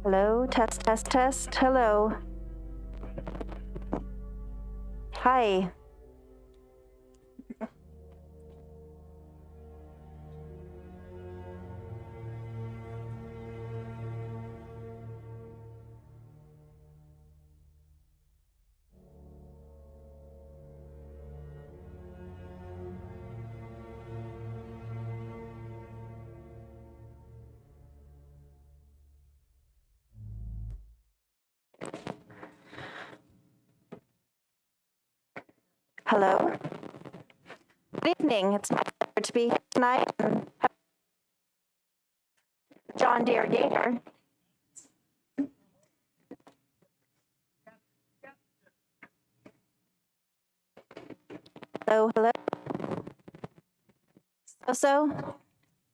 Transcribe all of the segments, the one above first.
Hello, test, test, test. Hello. Hi. Hello. Good evening. It's my pleasure to be here tonight. John Deere Gator. Hello, hello. So.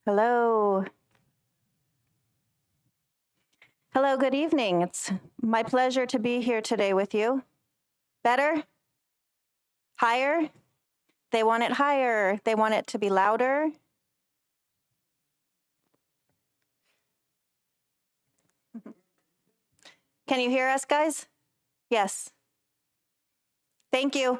Hello. Hello, good evening. It's my pleasure to be here today with you. Better? Higher? They want it higher. They want it to be louder. Can you hear us, guys? Yes. Thank you.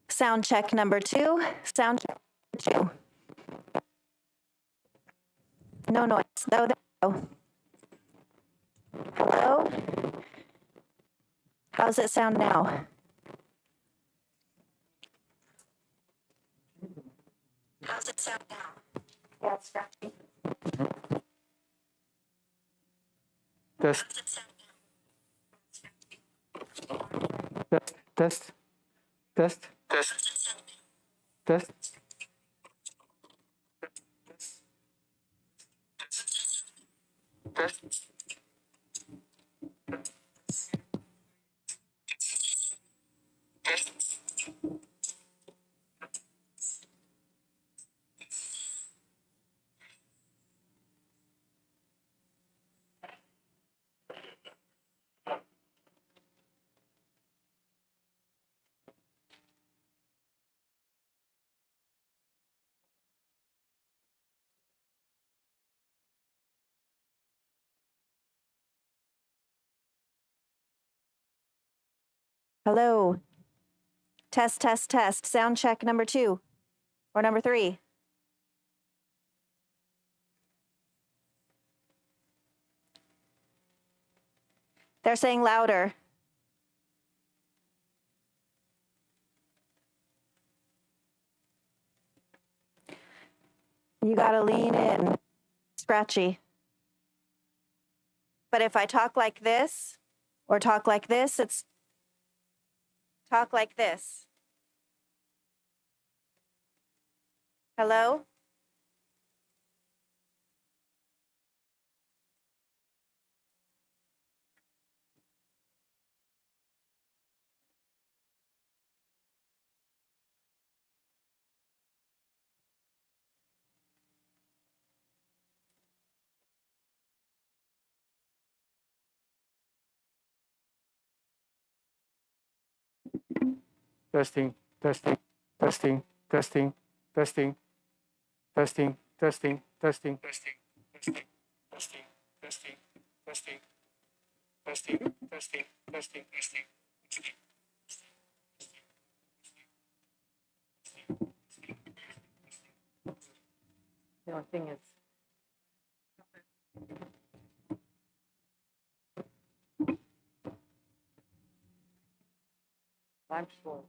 Sound check number 2. Sound check number 2. No noise. No, there we go. Hello? How's it sound now? How's it sound now? Yeah, it's scratchy. Test, test, test, test, test, test, test. Hello. Test, test, test. Sound check number 2 or number 3. They're saying louder. You gotta lean in. Scratchy. But if I talk like this or talk like this, it's talk like this. Hello? testing, testing, testing, testing, testing, testing, testing, testing, testing, testing, testing, testing, testing, testing, testing, testing, testing. The only thing is, I'm sure.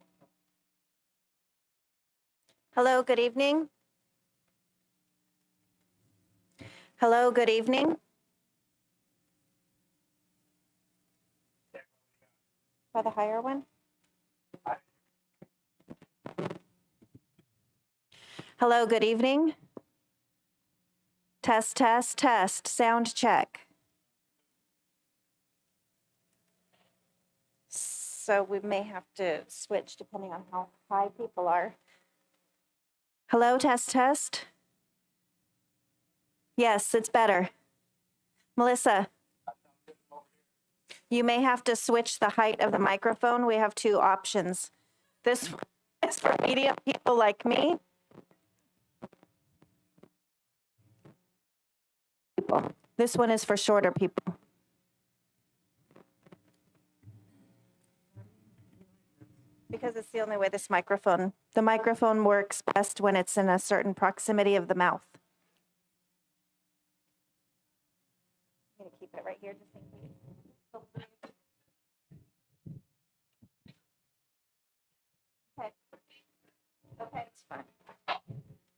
Hello, good evening. Hello, good evening. For the higher one? Hello, good evening. Test, test, test, sound check. So we may have to switch depending on how high people are. Hello, test, test. Yes, it's better. Melissa, you may have to switch the height of the microphone. We have two options. This is for medium people like me. This one is for shorter people. Because it's the only way the microphone works best when it's in a certain proximity of the mouth. I'm gonna keep it right here just in case. Okay. Okay. It's fine.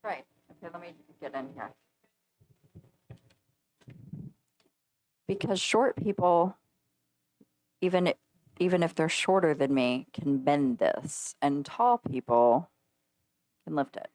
Right, okay, let me get in here. Because short people, even if they're shorter than me, can bend this, and tall people can lift it.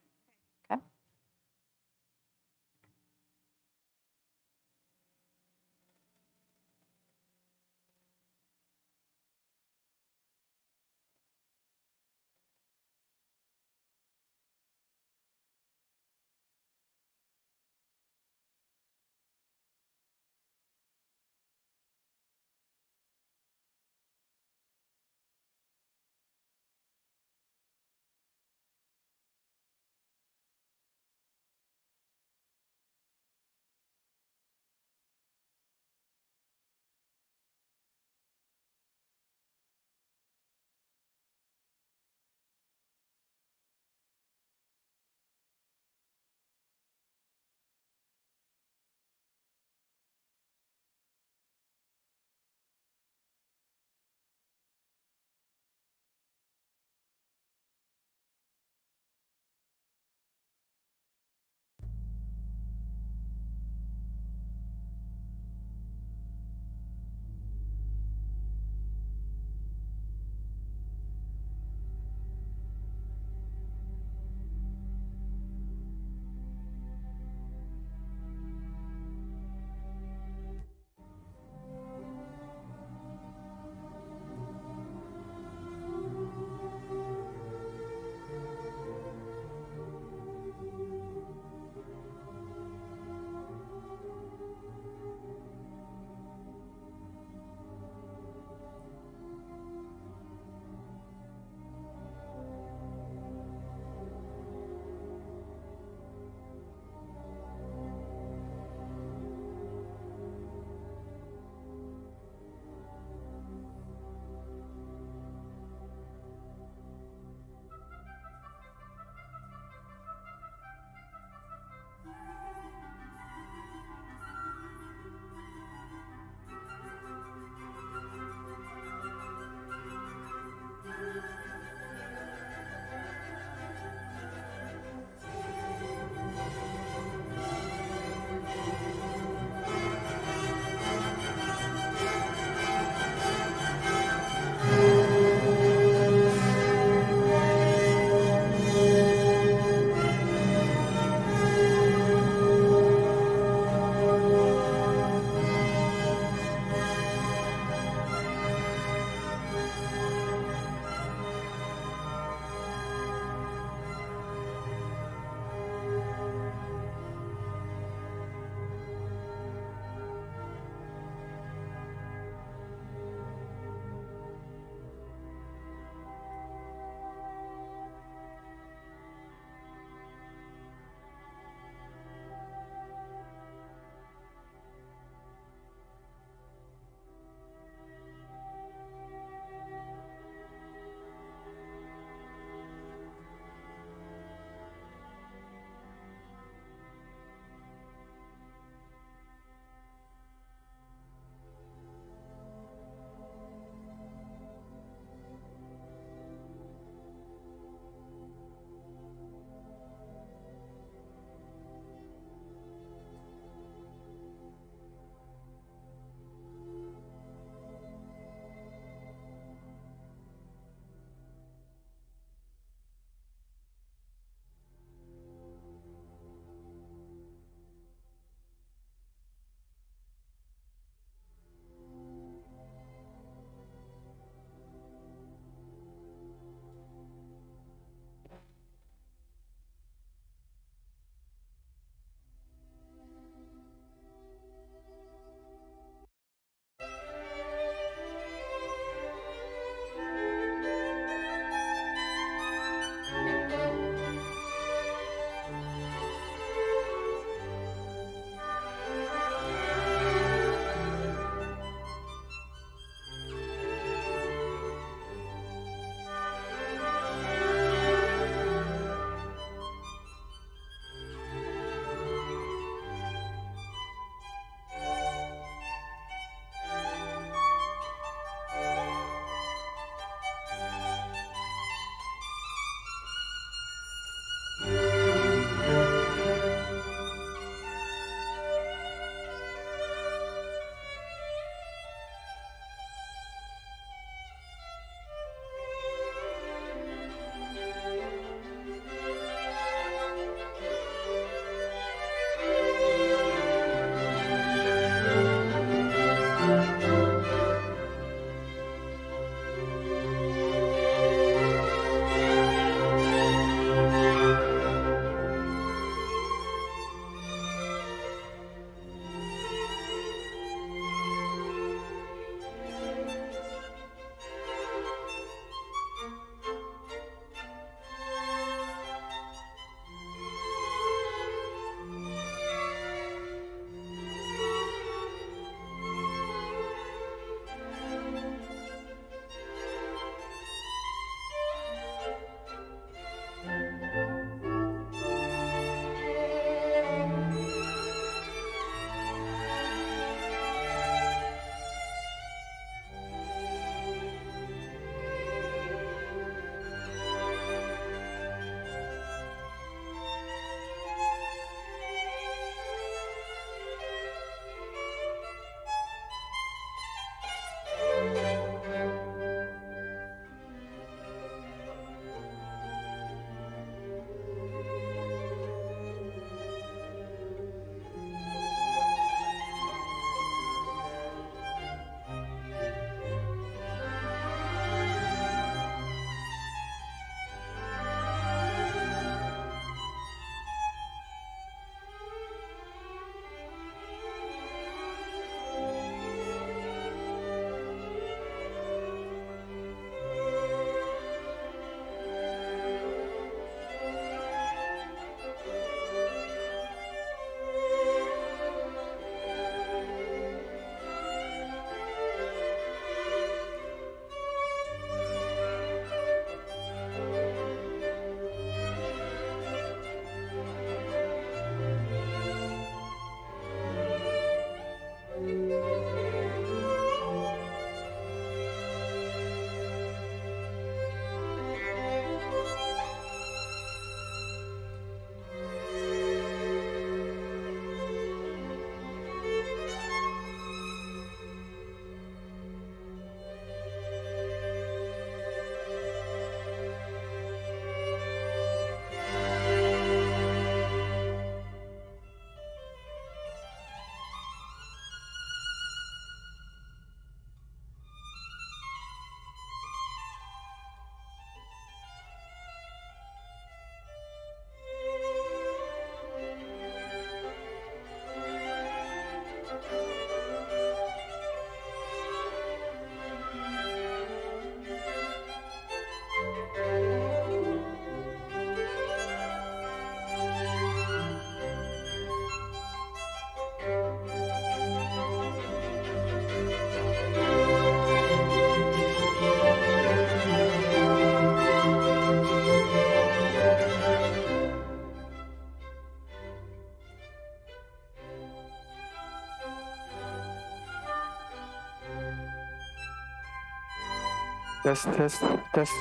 Test, test, test.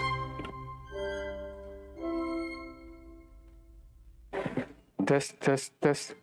Test, test, test.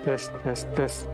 Test.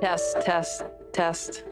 Test, test, test.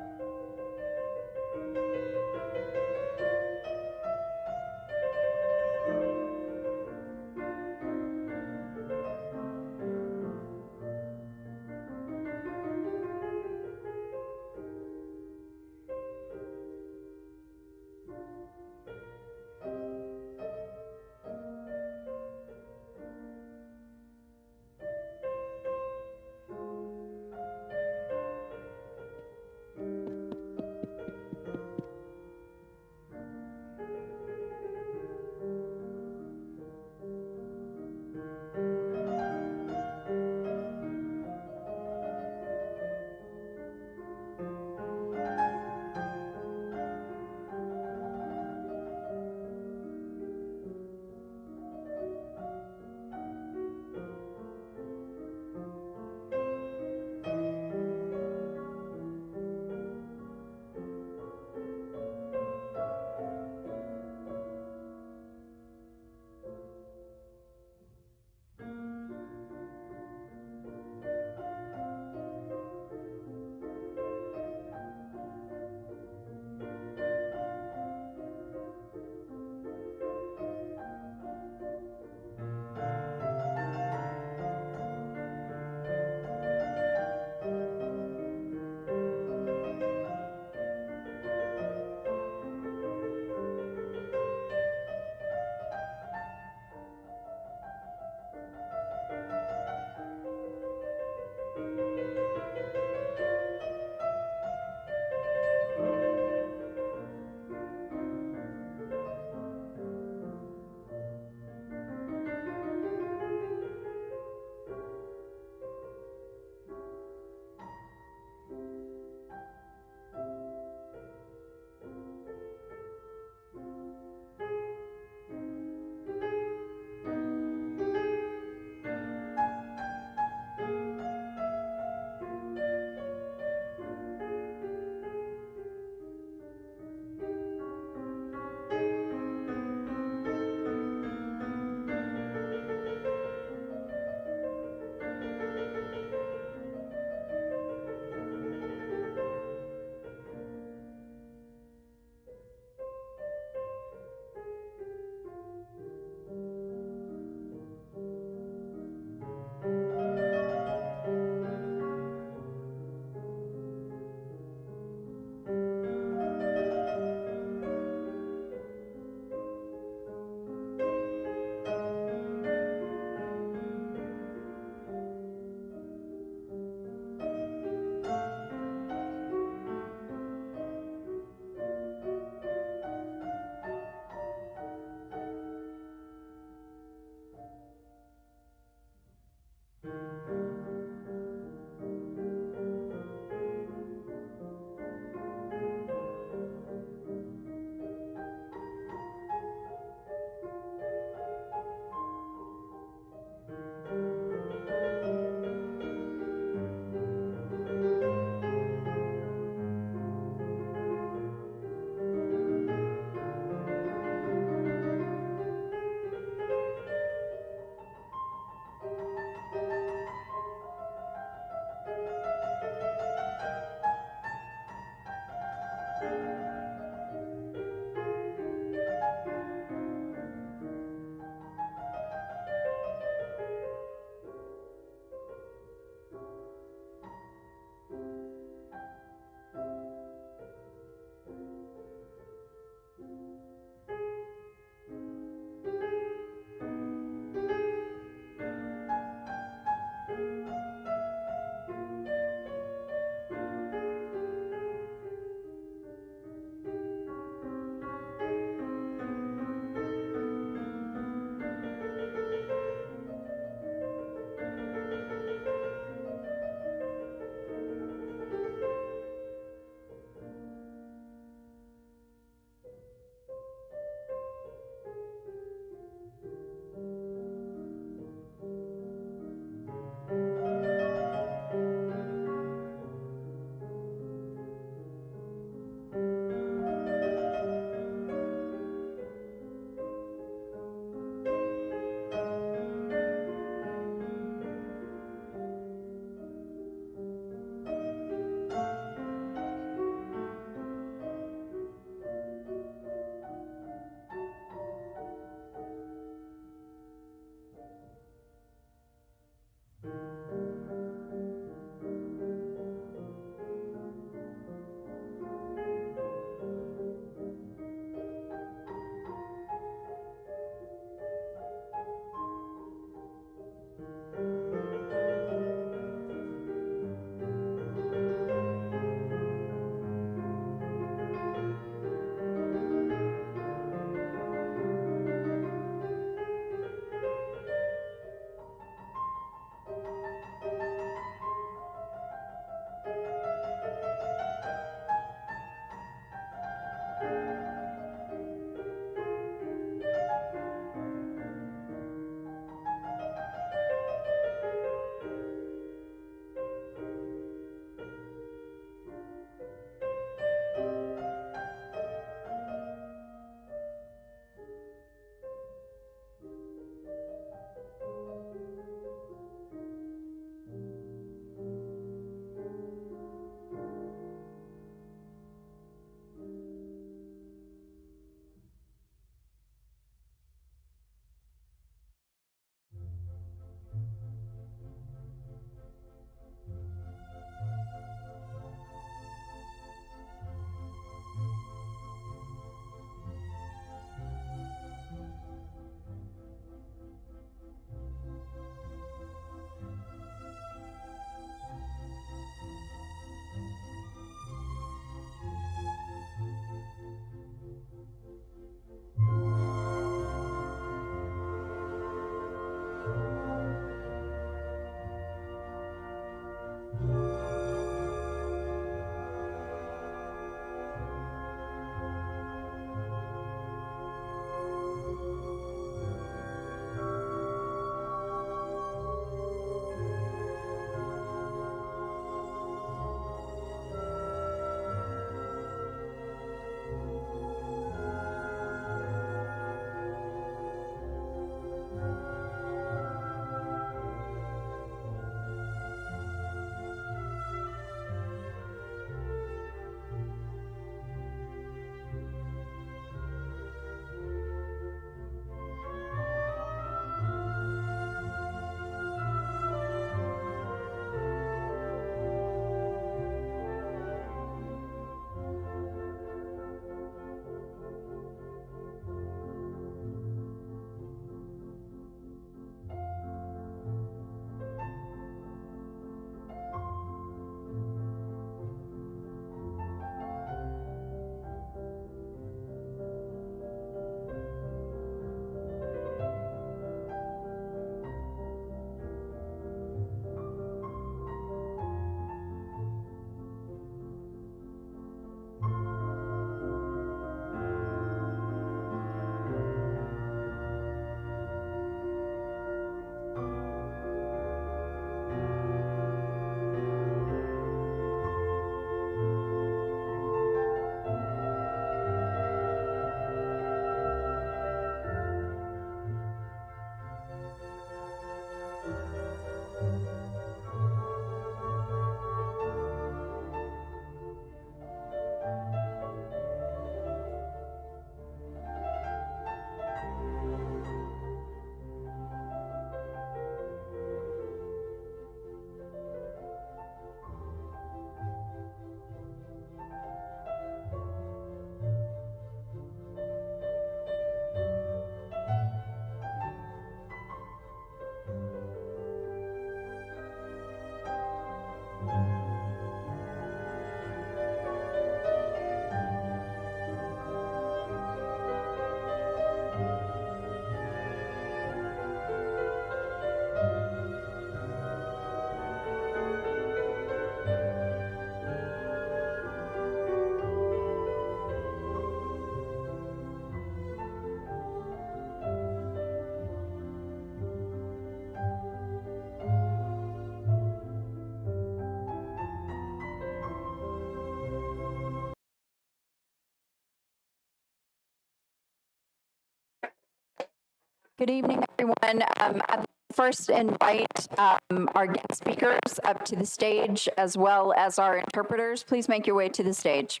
Good evening, everyone. I'd first invite our guest speakers up to the stage, as well as our interpreters. Please make your way to the stage.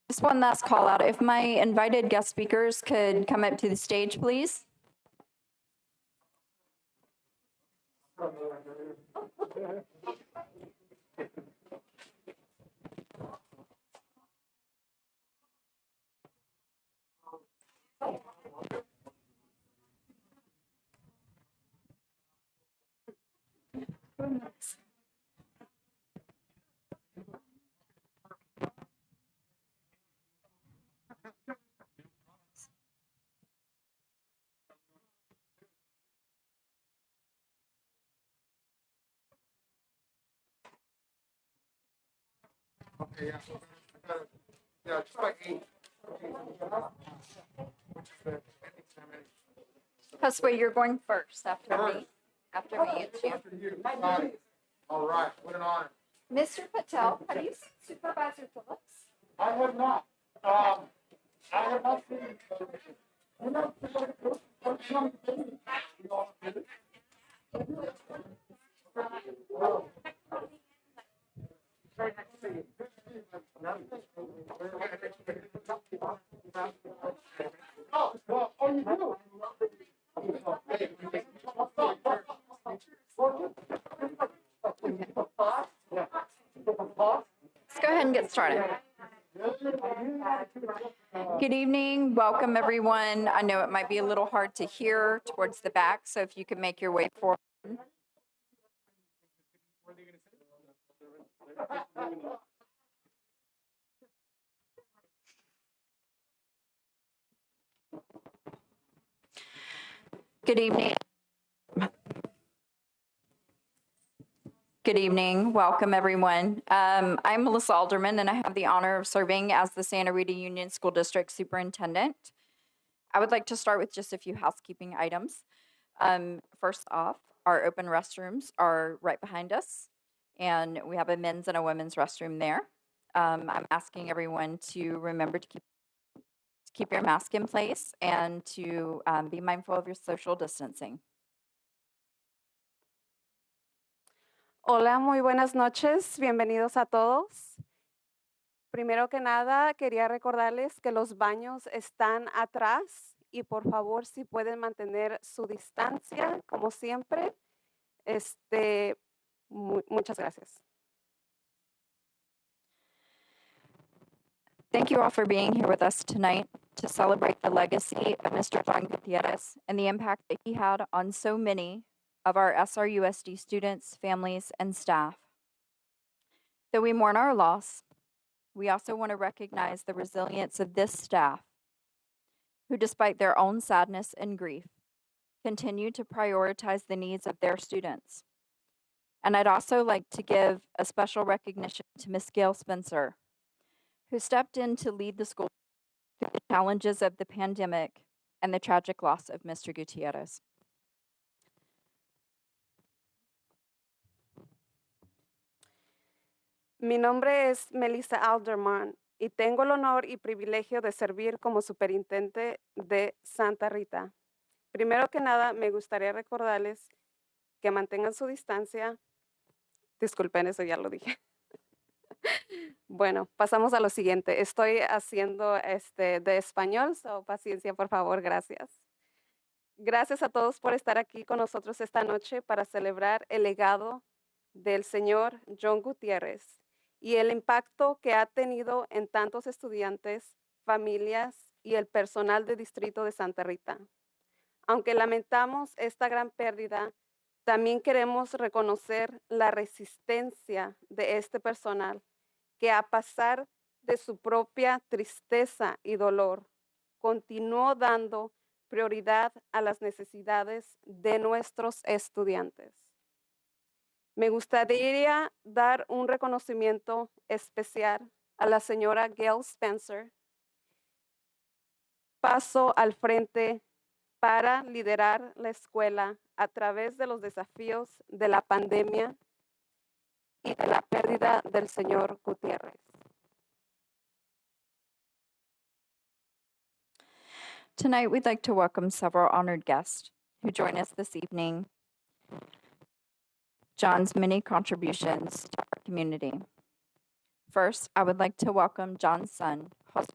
Just one last call out. If my invited guest speakers could come up to the stage, please. Okay, yeah, just like 8. Josue, you're going first after me. After me, it's you. After you. Got it. All right, what an honor. Mr. Patel, have you seen Supervisor Phillips? I have not. I have not seen. Oh, you do? Let's go ahead and get started. Good evening. Welcome, everyone. I know it might be a little hard to hear towards the back, so if you could make your way forward. Good evening. Good evening. Welcome, everyone. I'm Melissa Alderman, and I have the honor of serving as the Santa Rita Union School District Superintendent. I would like to start with just a few housekeeping items. First off, our open restrooms are right behind us, and we have a men's and a women's restroom there. I'm asking everyone to remember to keep your mask in place and to be mindful of your social distancing. Hola, muy buenas noches. Bienvenidos a todos. Primero que nada, quería recordarles que los baños están atrás y por favor, si pueden mantener su distancia, como siempre. Muchas gracias. Thank you all for being here with us tonight to celebrate the legacy of Mr. John Gutierrez and the impact that he had on so many of our SRUSD students, families, and staff. Though we mourn our loss, we also want to recognize the resilience of this staff, who, despite their own sadness and grief, continue to prioritize the needs of their students. And I'd also like to give a special recognition to Ms. Gail Spencer, who stepped in to lead the school through the challenges of the pandemic and the tragic loss of Mr. Gutierrez. Mi nombre es Melissa Alderman y tengo el honor y privilegio de servir como superintendente de Santa Rita. Primero que nada, me gustaría recordarles que mantengan su distancia. Disculpen, eso ya lo dije. Bueno, pasamos a lo siguiente. Estoy haciendo de español, so paciencia, por favor, gracias. Gracias a todos por estar aquí con nosotros esta noche para celebrar el legado del señor John Gutierrez y el impacto que ha tenido en tantos estudiantes, familias y el personal del distrito de Santa Rita. Aunque lamentamos esta gran pérdida, también queremos reconocer la resistencia de este personal que a pesar de su propia tristeza y dolor, continuó dando prioridad a las necesidades de nuestros estudiantes. Me gustaría dar un reconocimiento especial a la señora Gail Spencer. Paso al frente para liderar la escuela a través de los desafíos de la pandemia y de la pérdida del señor Gutierrez. Tonight, we'd like to welcome several honored guests who join us this evening. John's many contributions to our community. First, I would like to welcome John's son, Jose.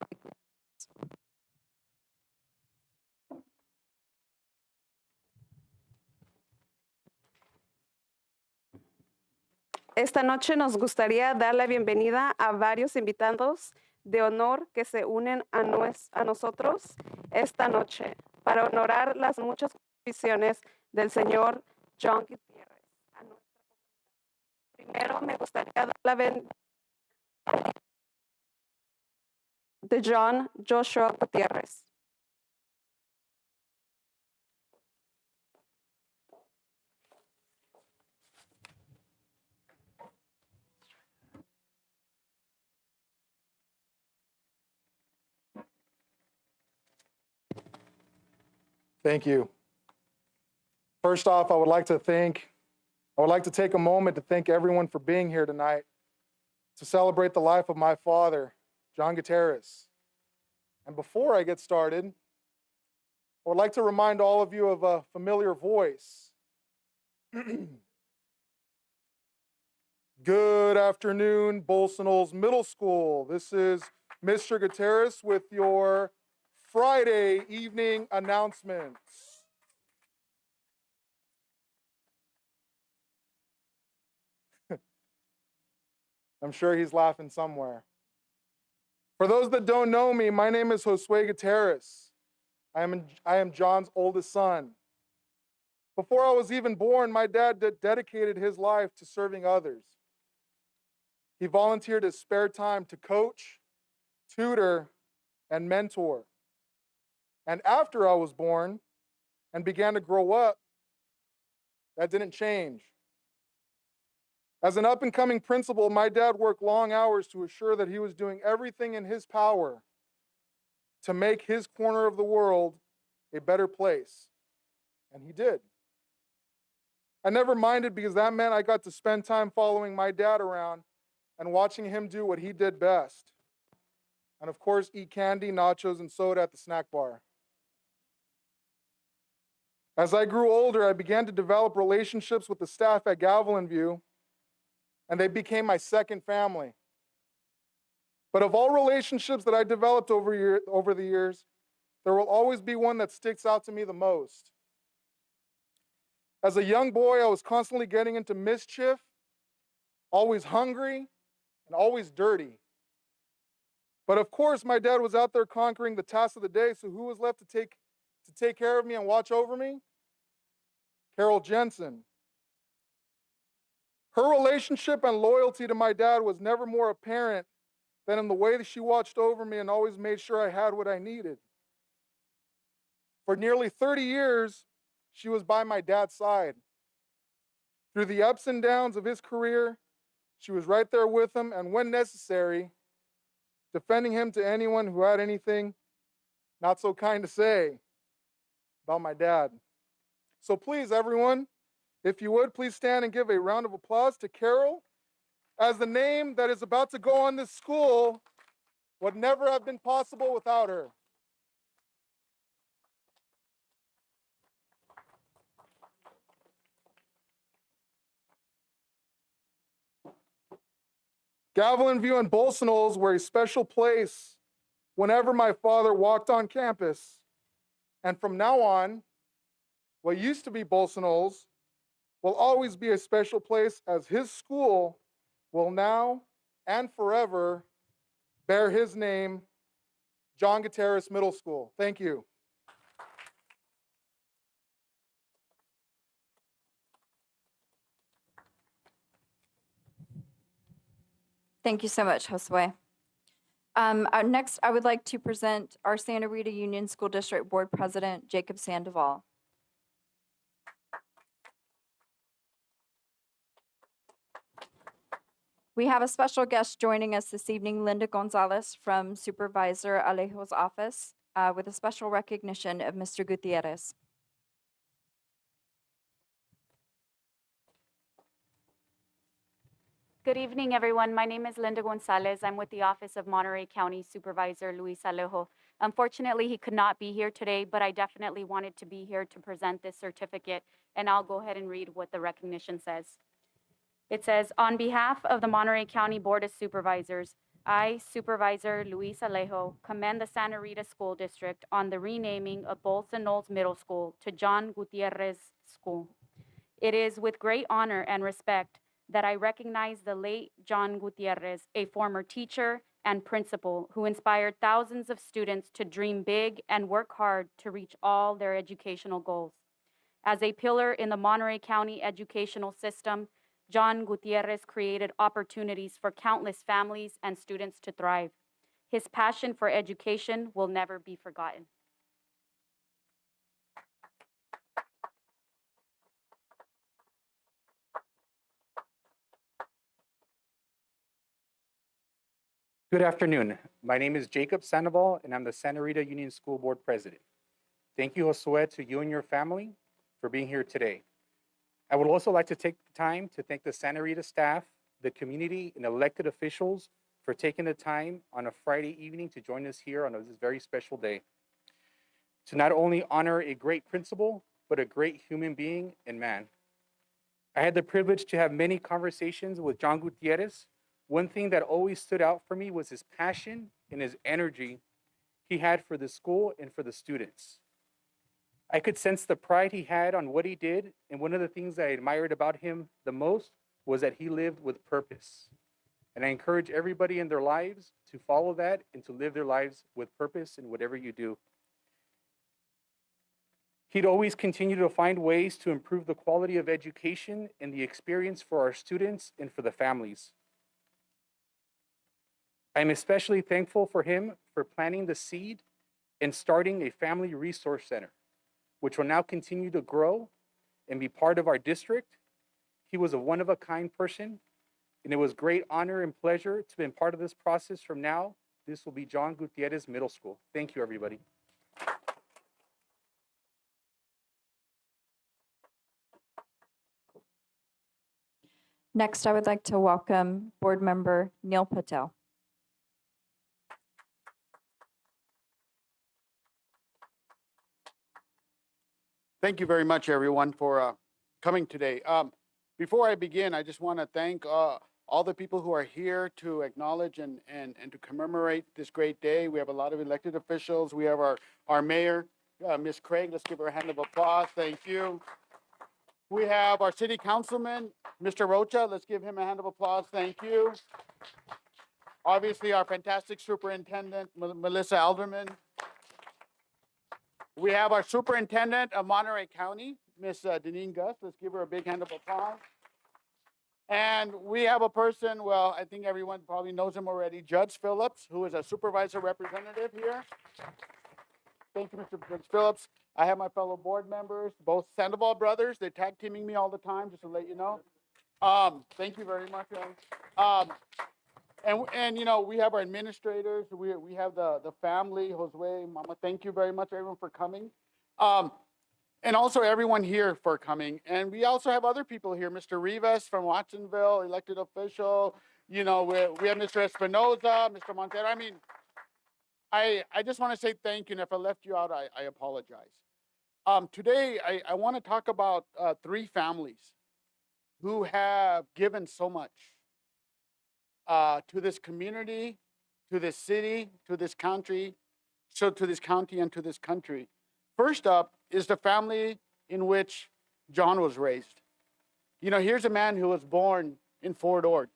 Esta noche nos gustaría dar la bienvenida a varios invitados de honor que se unen a nosotros esta noche para honorar las muchas contribuciones del señor John Gutierrez a nuestra comunidad. Primero me gustaría dar la bienvenida de John Joshua Gutierrez. Thank you. First off, I would like to take a moment to thank everyone for being here tonight to celebrate the life of my father, John Gutierrez. And before I get started, I would like to remind all of you of a familiar voice. Good afternoon, Bolsonals Middle School. This is Mr. Gutierrez with your Friday evening announcements. I'm sure he's laughing somewhere. For those that don't know me, my name is Josue Gutierrez. I am John's oldest son. Before I was even born, my dad dedicated his life to serving others. He volunteered his spare time to coach, tutor, and mentor. And after I was born and began to grow up, that didn't change. As an up-and-coming principal, my dad worked long hours to assure that he was doing everything in his power to make his corner of the world a better place. And he did. I never minded because that meant I got to spend time following my dad around and watching him do what he did best. And of course, eat candy, nachos, and soda at the snack bar. As I grew older, I began to develop relationships with the staff at Gavilan View, and they became my second family. But of all relationships that I developed over the years, there will always be one that sticks out to me the most. As a young boy, I was constantly getting into mischief, always hungry, and always dirty. But of course, my dad was out there conquering the tasks of the day, so who was left to take care of me and watch over me? Carol Jensen. Her relationship and loyalty to my dad was never more apparent than in the way that she watched over me and always made sure I had what I needed. For nearly 30 years, she was by my dad's side. Through the ups and downs of his career, she was right there with him, and when necessary, defending him to anyone who had anything not so kind to say about my dad. So please, everyone, if you would, please stand and give a round of applause to Carol, as the name that is about to go on this school would never have been possible without her. Gavilan View and Bolsonals were a special place whenever my father walked on campus. And from now on, what used to be Bolsonals will always be a special place, as his school will now and forever bear his name, John Gutierrez Middle School. Thank you. Thank you so much, Josue. Next, I would like to present our Santa Rita Union School District Board President, Jacob Sandoval. We have a special guest joining us this evening, Linda Gonzalez from Supervisor Alejo's office, with a special recognition of Mr. Gutierrez. Good evening, everyone. My name is Linda Gonzalez. I'm with the Office of Monterey County Supervisor Luis Alejo. Unfortunately, he could not be here today, but I definitely wanted to be here to present this certificate, and I'll go ahead and read what the recognition says. It says, on behalf of the Monterey County Board of Supervisors, I, Supervisor Luis Alejo, commend the Santa Rita School District on the renaming of Bolson Knolls Middle School to John Gutierrez School. It is with great honor and respect that I recognize the late John Gutierrez, a former teacher and principal who inspired thousands of students to dream big and work hard to reach all their educational goals. As a pillar in the Monterey County educational system, John Gutierrez created opportunities for countless families and students to thrive. His passion for education will never be forgotten. Good afternoon. My name is Jacob Sandoval, and I'm the Santa Rita Union School Board President. Thank you, Josue, to you and your family for being here today. I would also like to take the time to thank the Santa Rita staff, the community, and elected officials for taking the time on a Friday evening to join us here on this very special day. To not only honor a great principal, but a great human being and man. I had the privilege to have many conversations with John Gutierrez. One thing that always stood out for me was his passion and his energy he had for the school and for the students. I could sense the pride he had on what he did, and one of the things I admired about him the most was that he lived with purpose. And I encourage everybody in their lives to follow that and to live their lives with purpose in whatever you do. He'd always continue to find ways to improve the quality of education and the experience for our students and for the families. I'm especially thankful for him for planting the seed and starting a family resource center, which will now continue to grow and be part of our district. He was a one-of-a-kind person, and it was great honor and pleasure to be part of this process. From now, this will be John Gutierrez Middle School. Thank you, everybody. Next, I would like to welcome Board Member Neil Patel. Thank you very much, everyone, for coming today. Before I begin, I just want to thank all the people who are here to acknowledge and to commemorate this great day. We have a lot of elected officials. We have our mayor, Ms. Craig. Let's give her a hand of applause. Thank you. We have our city councilman, Mr. Rocha. Let's give him a hand of applause. Thank you. Obviously, our fantastic superintendent, Melissa Alderman. We have our superintendent of Monterey County, Miss Deneen Gus. Let's give her a big hand of applause. And we have a person, well, I think everyone probably knows him already, Judge Phillips, who is a supervisor representative here. Thank you, Mr. Judge Phillips. I have my fellow board members, both Sandoval brothers. They're tag teaming me all the time, just to let you know. Thank you very much. And you know, we have our administrators, we have the family, Josue, Mama, thank you very much everyone for coming. And also everyone here for coming. And we also have other people here, Mr. Rivas from Watsonville, elected official, you know, we have Mr. Espinoza, Mr. Montero. I mean, I just want to say thank you, and if I left you out, I apologize. Today, I want to talk about 3 families who have given so much. To this community, to this city, to this country, so to this county and to this country. First up is the family in which John was raised. You know, here's a man who was born in Fort Ord,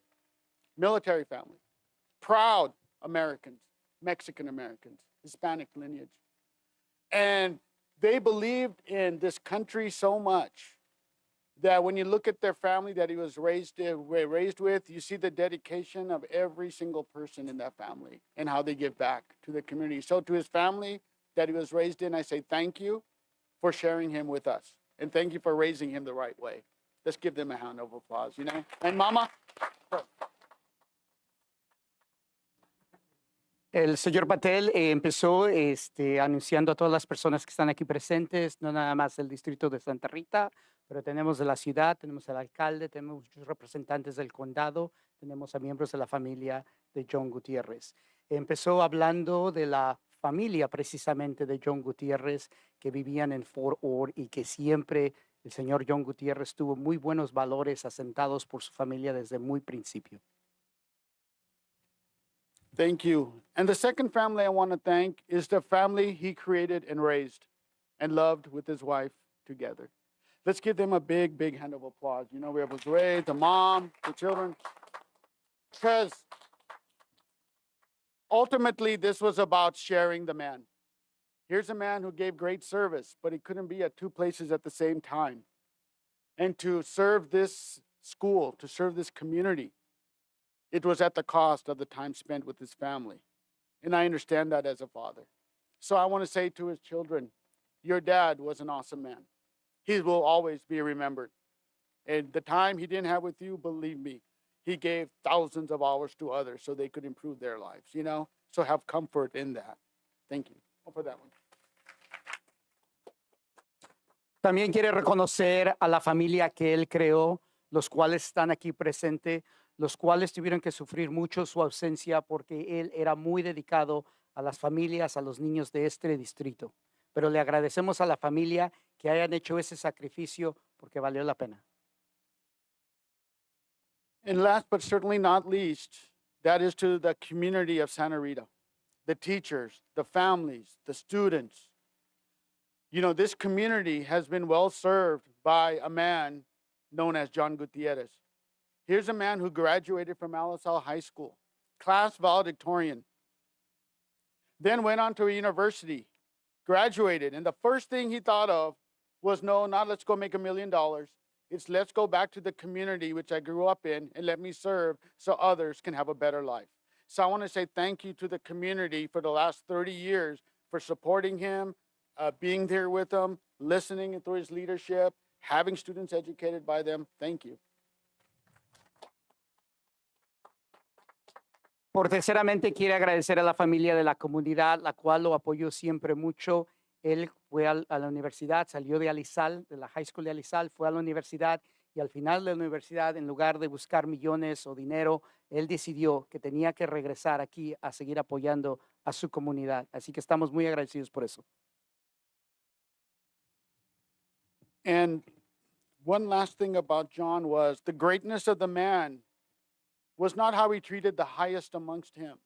military family, proud Americans, Mexican Americans, Hispanic lineage. And they believed in this country so much that when you look at their family that he was raised with, you see the dedication of every single person in that family and how they give back to the community. So to his family that he was raised in, I say thank you for sharing him with us. And thank you for raising him the right way. Let's give them a hand of applause, you know? And Mama. El señor Patel empezó anunciando a todas las personas que están aquí presentes, no nada más del distrito de Santa Rita, pero tenemos de la ciudad, tenemos al alcalde, tenemos muchos representantes del condado, tenemos a miembros de la familia de John Gutierrez. Empezó hablando de la familia precisamente de John Gutierrez que vivían en Fort Ord y que siempre el señor John Gutierrez tuvo muy buenos valores asentados por su familia desde muy principio. Thank you. And the second family I want to thank is the family he created and raised and loved with his wife together. Let's give them a big, big hand of applause. You know, we have Josue, the mom, the children. Because ultimately, this was about sharing the man. Here's a man who gave great service, but he couldn't be at two places at the same time. And to serve this school, to serve this community, it was at the cost of the time spent with his family. And I understand that as a father. So I want to say to his children, your dad was an awesome man. He will always be remembered. And the time he didn't have with you, believe me, he gave thousands of hours to others so they could improve their lives, you know? So have comfort in that. Thank you. For that one. También quiere reconocer a la familia que él creó, los cuales están aquí presentes, los cuales tuvieron que sufrir mucho su ausencia porque él era muy dedicado a las familias, a los niños de este distrito. Pero le agradecemos a la familia que hayan hecho ese sacrificio porque valió la pena. And last but certainly not least, that is to the community of Santa Rita, the teachers, the families, the students. You know, this community has been well served by a man known as John Gutierrez. Here's a man who graduated from Alisal High School, class valedictorian, then went on to a university, graduated, and the first thing he thought of was, no, not let's go make $1 million. It's let's go back to the community which I grew up in and let me serve so others can have a better life. So I want to say thank you to the community for the last 30 years for supporting him, being there with him, listening through his leadership, having students educated by them. Thank you. Por terceramente, quiere agradecer a la familia de la comunidad, la cual lo apoyó siempre mucho. Él fue a la universidad, salió de Alisal, de la High School de Alisal, fue a la universidad y al final de la universidad, en lugar de buscar millones o dinero, él decidió que tenía que regresar aquí a seguir apoyando a su comunidad. Así que estamos muy agradecidos por eso. And one last thing about John was the greatness of the man was not how he treated the highest amongst him.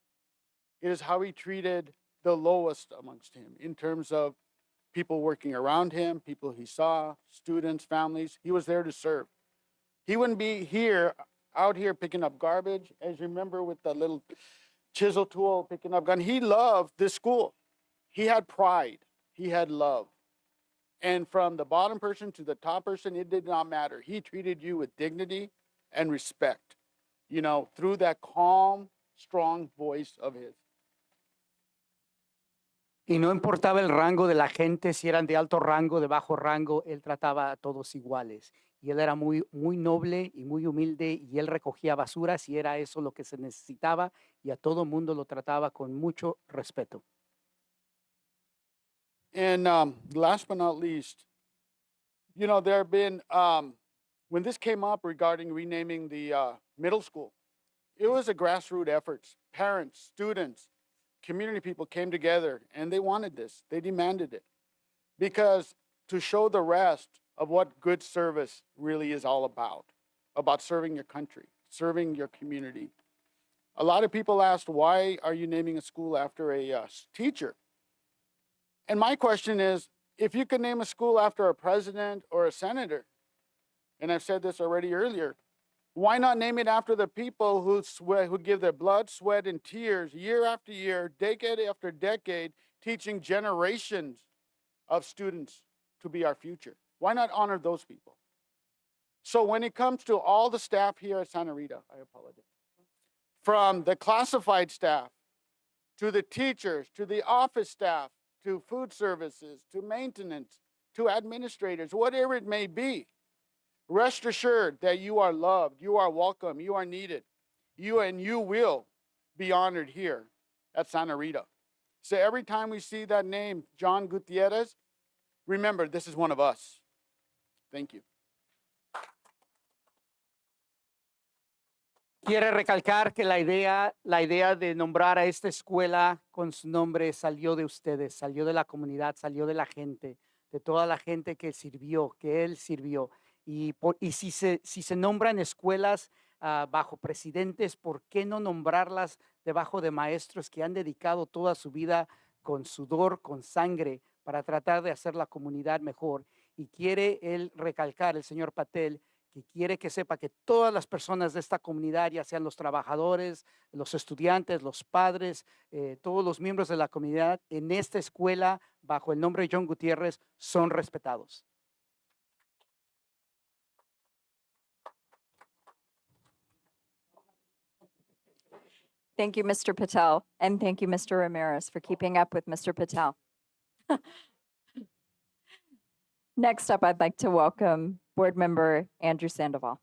It is how he treated the lowest amongst him in terms of people working around him, people he saw, students, families. He was there to serve. He wouldn't be out here picking up garbage, as you remember with the little chisel tool picking up gun. He loved this school. He had pride. He had love. And from the bottom person to the top person, it did not matter. He treated you with dignity and respect, you know, through that calm, strong voice of his. Y no importaba el rango de la gente, si eran de alto rango, de bajo rango, él trataba a todos iguales. Y él era muy, muy noble y muy humilde y él recogía basura si era eso lo que se necesitaba y a todo mundo lo trataba con mucho respeto. And last but not least, you know, there have been, when this came up regarding renaming the middle school, it was a grassroots effort. Parents, students, community people came together and they wanted this. They demanded it because to show the rest of what good service really is all about serving your country, serving your community. A lot of people asked, why are you naming a school after a teacher? And my question is, if you could name a school after a president or a senator, and I've said this already earlier, why not name it after the people who give their blood, sweat, and tears year after year, decade after decade, teaching generations of students to be our future? Why not honor those people? So when it comes to all the staff here at Santa Rita, I apologize, from the classified staff, to the teachers, to the office staff, to food services, to maintenance, to administrators, whatever it may be, rest assured that you are loved, you are welcome, you are needed, you will be honored here at Santa Rita. So every time we see that name, John Gutierrez, remember this is one of us. Thank you. Quiere recalcar que la idea de nombrar a esta escuela con su nombre salió de ustedes, salió de la comunidad, salió de la gente, de toda la gente que sirvió, que él sirvió. Y si se nombran escuelas bajo presidentes, ¿por qué no nombrarlas debajo de maestros que han dedicado toda su vida con sudor, con sangre, para tratar de hacer la comunidad mejor? Y quiere él recalcar, el señor Patel, que quiere que sepa que todas las personas de esta comunidad, ya sean los trabajadores, los estudiantes, los padres, todos los miembros de la comunidad en esta escuela, bajo el nombre de John Gutierrez, son respetados. Thank you, Mr. Patel, and thank you, Mr. Ramirez, for keeping up with Mr. Patel. Next up, I'd like to welcome Board Member Andrew Sandoval.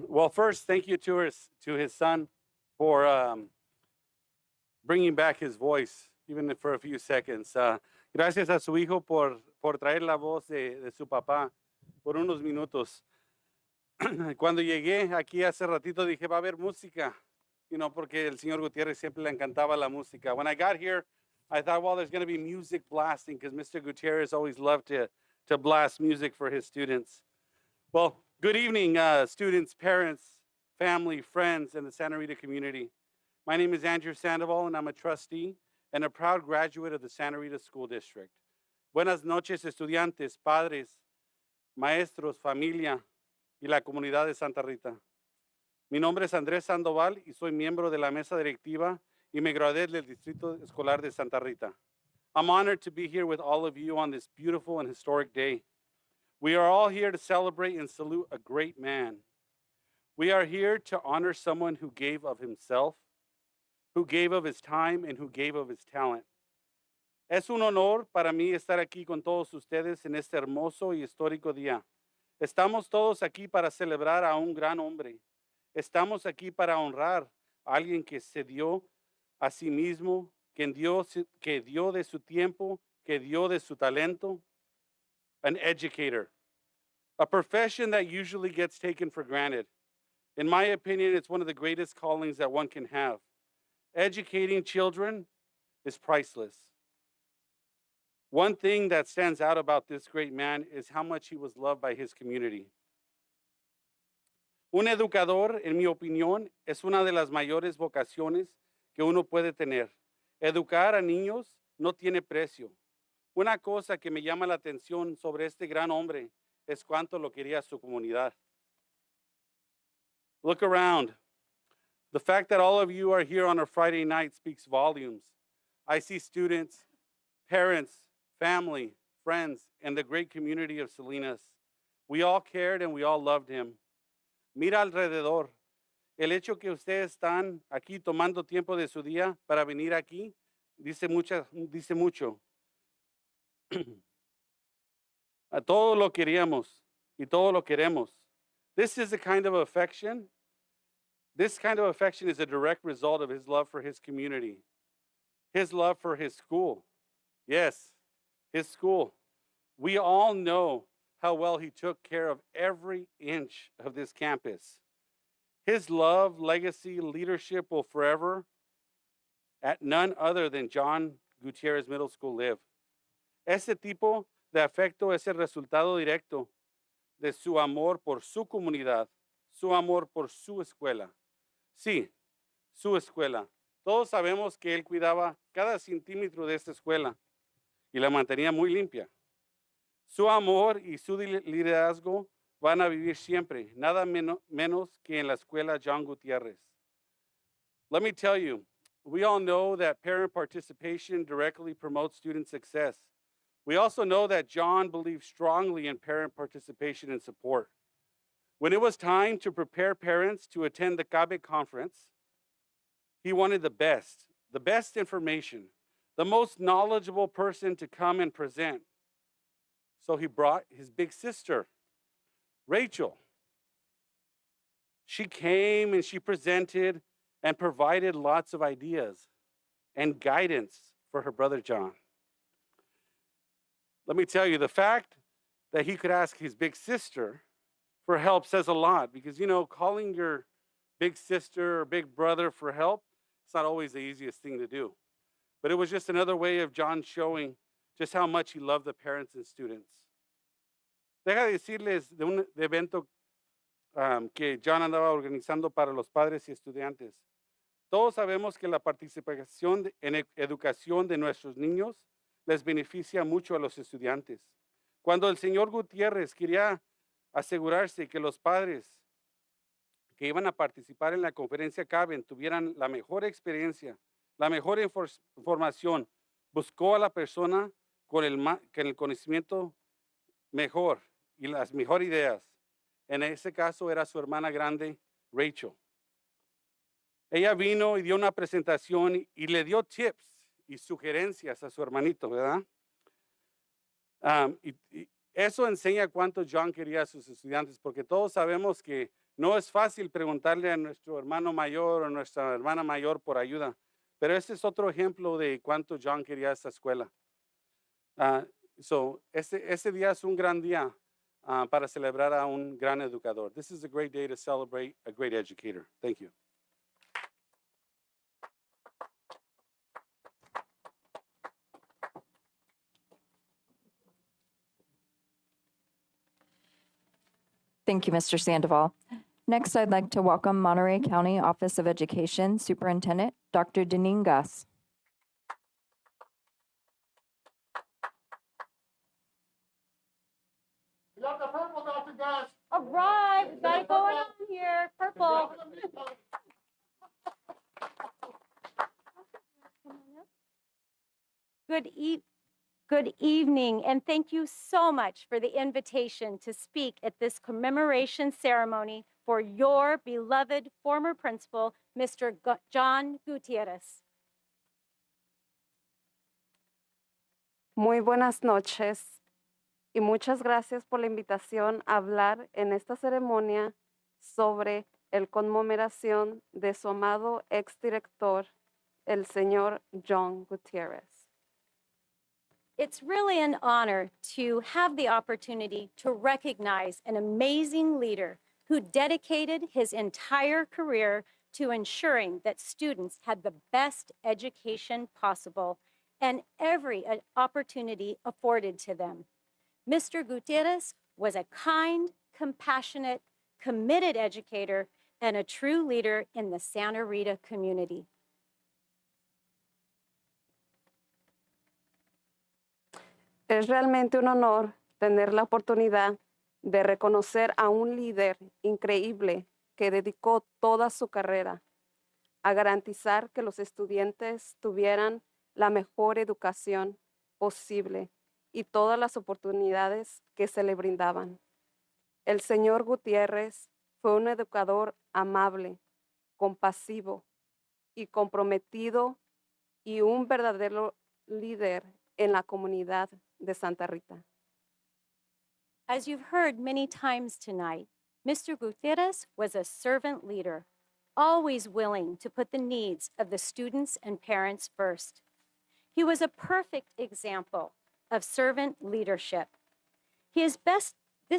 Well, first, thank you to his son for bringing back his voice, even for a few seconds. Gracias a su hijo por traer la voz de su papá por unos minutos. Cuando llegué aquí hace ratito dije, va a haber música, porque el señor Gutierrez siempre le encantaba la música. When I got here, I thought, well, there's going to be music blasting because Mr. Gutierrez always loved to blast music for his students. Well, good evening, students, parents, family, friends, and the Santa Rita community. My name is Andrew Sandoval, and I'm a trustee and a proud graduate of the Santa Rita School District. Buenas noches, estudiantes, padres, maestros, familia, y la comunidad de Santa Rita. Mi nombre es Andrés Sandoval y soy miembro de la mesa directiva y me gradué del Distrito Escolar de Santa Rita. I'm honored to be here with all of you on this beautiful and historic day. We are all here to celebrate and salute a great man. We are here to honor someone who gave of himself, who gave of his time, and who gave of his talent. Es un honor para mí estar aquí con todos ustedes en este hermoso y histórico día. Estamos todos aquí para celebrar a un gran hombre. Estamos aquí para honrar a alguien que se dio a sí mismo, que dio de su tiempo, que dio de su talento. An educator, a profession that usually gets taken for granted. In my opinion, it's one of the greatest callings that one can have. Educating children is priceless. One thing that stands out about this great man is how much he was loved by his community. Un educador, en mi opinión, es una de las mayores vocaciones que uno puede tener. Educar a niños no tiene precio. Una cosa que me llama la atención sobre este gran hombre es cuánto lo quería su comunidad. Look around. The fact that all of you are here on a Friday night speaks volumes. I see students, parents, family, friends, and the great community of Salinas. We all cared and we all loved him. Mira alrededor. El hecho que ustedes están aquí tomando tiempo de su día para venir aquí dice mucho. A todo lo queríamos y todo lo queremos. This is a kind of affection. This kind of affection is a direct result of his love for his community, his love for his school. Yes, his school. We all know how well he took care of every inch of this campus. His love, legacy, leadership will forever at none other than John Gutierrez Middle School live. Ese tipo de afecto es el resultado directo de su amor por su comunidad, su amor por su escuela. Sí, su escuela. Todos sabemos que él cuidaba cada centímetro de esta escuela y la mantenía muy limpia. Su amor y su liderazgo van a vivir siempre, nada menos que en la escuela John Gutierrez. Let me tell you, we all know that parent participation directly promotes student success. We also know that John believed strongly in parent participation and support. When it was time to prepare parents to attend the CABE conference, he wanted the best information, the most knowledgeable person to come and present. So he brought his big sister, Rachel. She came and she presented and provided lots of ideas and guidance for her brother John. Let me tell you, the fact that he could ask his big sister for help says a lot, because, you know, calling your big sister or big brother for help, it's not always the easiest thing to do. But it was just another way of John showing just how much he loved the parents and students. Deja de decirles de un evento que John andaba organizando para los padres y estudiantes. Todos sabemos que la participación en educación de nuestros niños les beneficia mucho a los estudiantes. Cuando el señor Gutierrez quería asegurarse que los padres que iban a participar en la conferencia CABE tuvieran la mejor experiencia, la mejor información, buscó a la persona con el conocimiento mejor y las mejores ideas. En ese caso era su hermana grande, Rachel. Ella vino y dio una presentación y le dio tips y sugerencias a su hermanito, ¿verdad? Y eso enseña cuánto John quería a sus estudiantes, porque todos sabemos que no es fácil preguntarle a nuestro hermano mayor o nuestra hermana mayor por ayuda, pero este es otro ejemplo de cuánto John quería a esta escuela. Ese día es un gran día para celebrar a un gran educador. This is a great day to celebrate a great educator. Thank you. Thank you, Mr. Sandoval. Next, I'd like to welcome Monterey County Office of Education Superintendent, Dr. Deneen Gus. We got the purple, Dr. Gus. All right, we got it going on here. Purple. Good evening, and thank you so much for the invitation to speak at this commemoration ceremony for your beloved former principal, Mr. John Gutierrez. Muy buenas noches y muchas gracias por la invitación a hablar en esta ceremonia sobre el conmemoración de su amado exdirector, el señor John Gutierrez. It's really an honor to have the opportunity to recognize an amazing leader who dedicated his entire career to ensuring that students had the best education possible and every opportunity afforded to them. Mr. Gutierrez was a kind, compassionate, committed educator and a true leader in the Santa Rita community. Es realmente un honor tener la oportunidad de reconocer a un líder increíble que dedicó toda su carrera a garantizar que los estudiantes tuvieran la mejor educación posible y todas las oportunidades que se le brindaban. El señor Gutierrez fue un educador amable, compasivo y comprometido y un verdadero líder en la comunidad de Santa Rita. As you've heard many times tonight, Mr. Gutierrez was a servant leader, always willing to put the needs of the students and parents first. He was a perfect example of servant leadership. This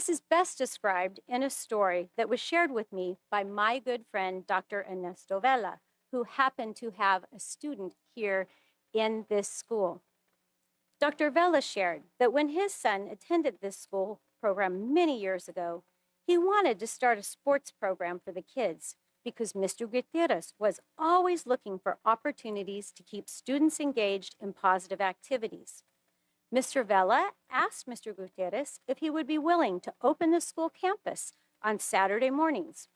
is best described in a story that was shared with me by my good friend, Dr. Ernesto Vela, who happened to have a student here in this school. Dr. Vela shared that when his son attended this school program many years ago, he wanted to start a sports program for the kids because Mr. Gutierrez was always looking for opportunities to keep students engaged in positive activities. Mr. Vela asked Mr. Gutierrez if he would be willing to open the school campus on Saturday mornings.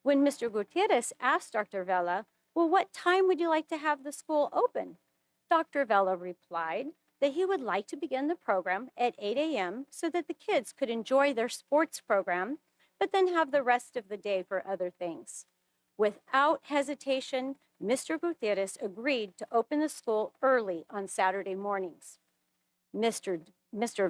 When Mr. Gutierrez asked Dr. Vela Well, what time would you like to have the school open? Dr. Vela replied that he would like to begin the program at 8 a.m. so that the kids could enjoy their sports program, but then have the rest of the day for other things. Without hesitation, Mr. Gutierrez agreed to open the school early on Saturday mornings. Mr.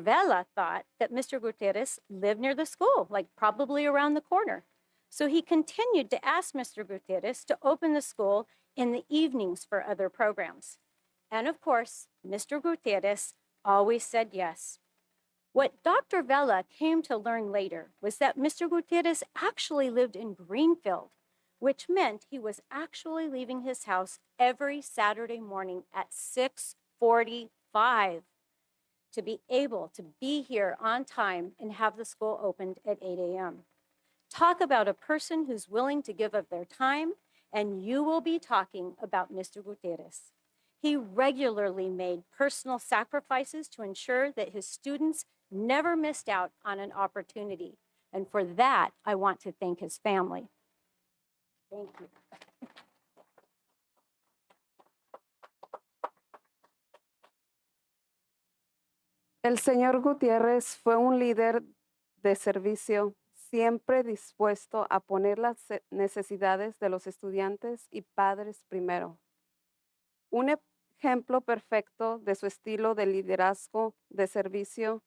Vela thought that Mr. Gutierrez lived near the school, like probably around the corner. So he continued to ask Mr. Gutierrez to open the school in the evenings for other programs. And of course, Mr. Gutierrez always said yes. What Dr. Vela came to learn later was that Mr. Gutierrez actually lived in Greenfield, which meant he was actually leaving his house every Saturday morning at 6:45 to be able to be here on time and have the school opened at 8 a.m. Talk about a person who's willing to give of their time, and you will be talking about Mr. Gutierrez. He regularly made personal sacrifices to ensure that his students never missed out on an opportunity. And for that, I want to thank his family. Thank you. El señor Gutiérrez fue un líder de servicio, siempre dispuesto a poner las necesidades de los estudiantes y padres primero. Un ejemplo perfecto de su estilo de liderazgo de servicio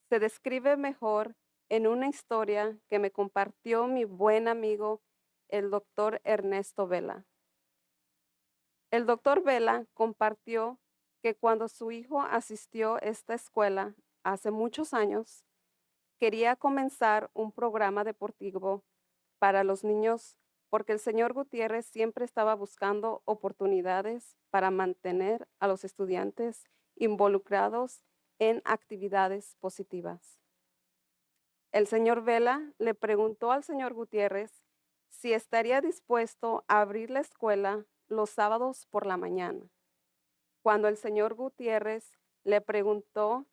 se describe mejor en una historia que me compartió mi buen amigo, el doctor Ernesto Vela. El doctor Vela compartió que cuando su hijo asistió a esta escuela hace muchos años, quería comenzar un programa deportivo para los niños porque el señor Gutiérrez siempre estaba buscando oportunidades para mantener a los estudiantes involucrados en actividades positivas. El señor Vela le preguntó al señor Gutiérrez si estaría dispuesto a abrir la escuela los sábados por la mañana. Cuando el señor Gutiérrez le preguntó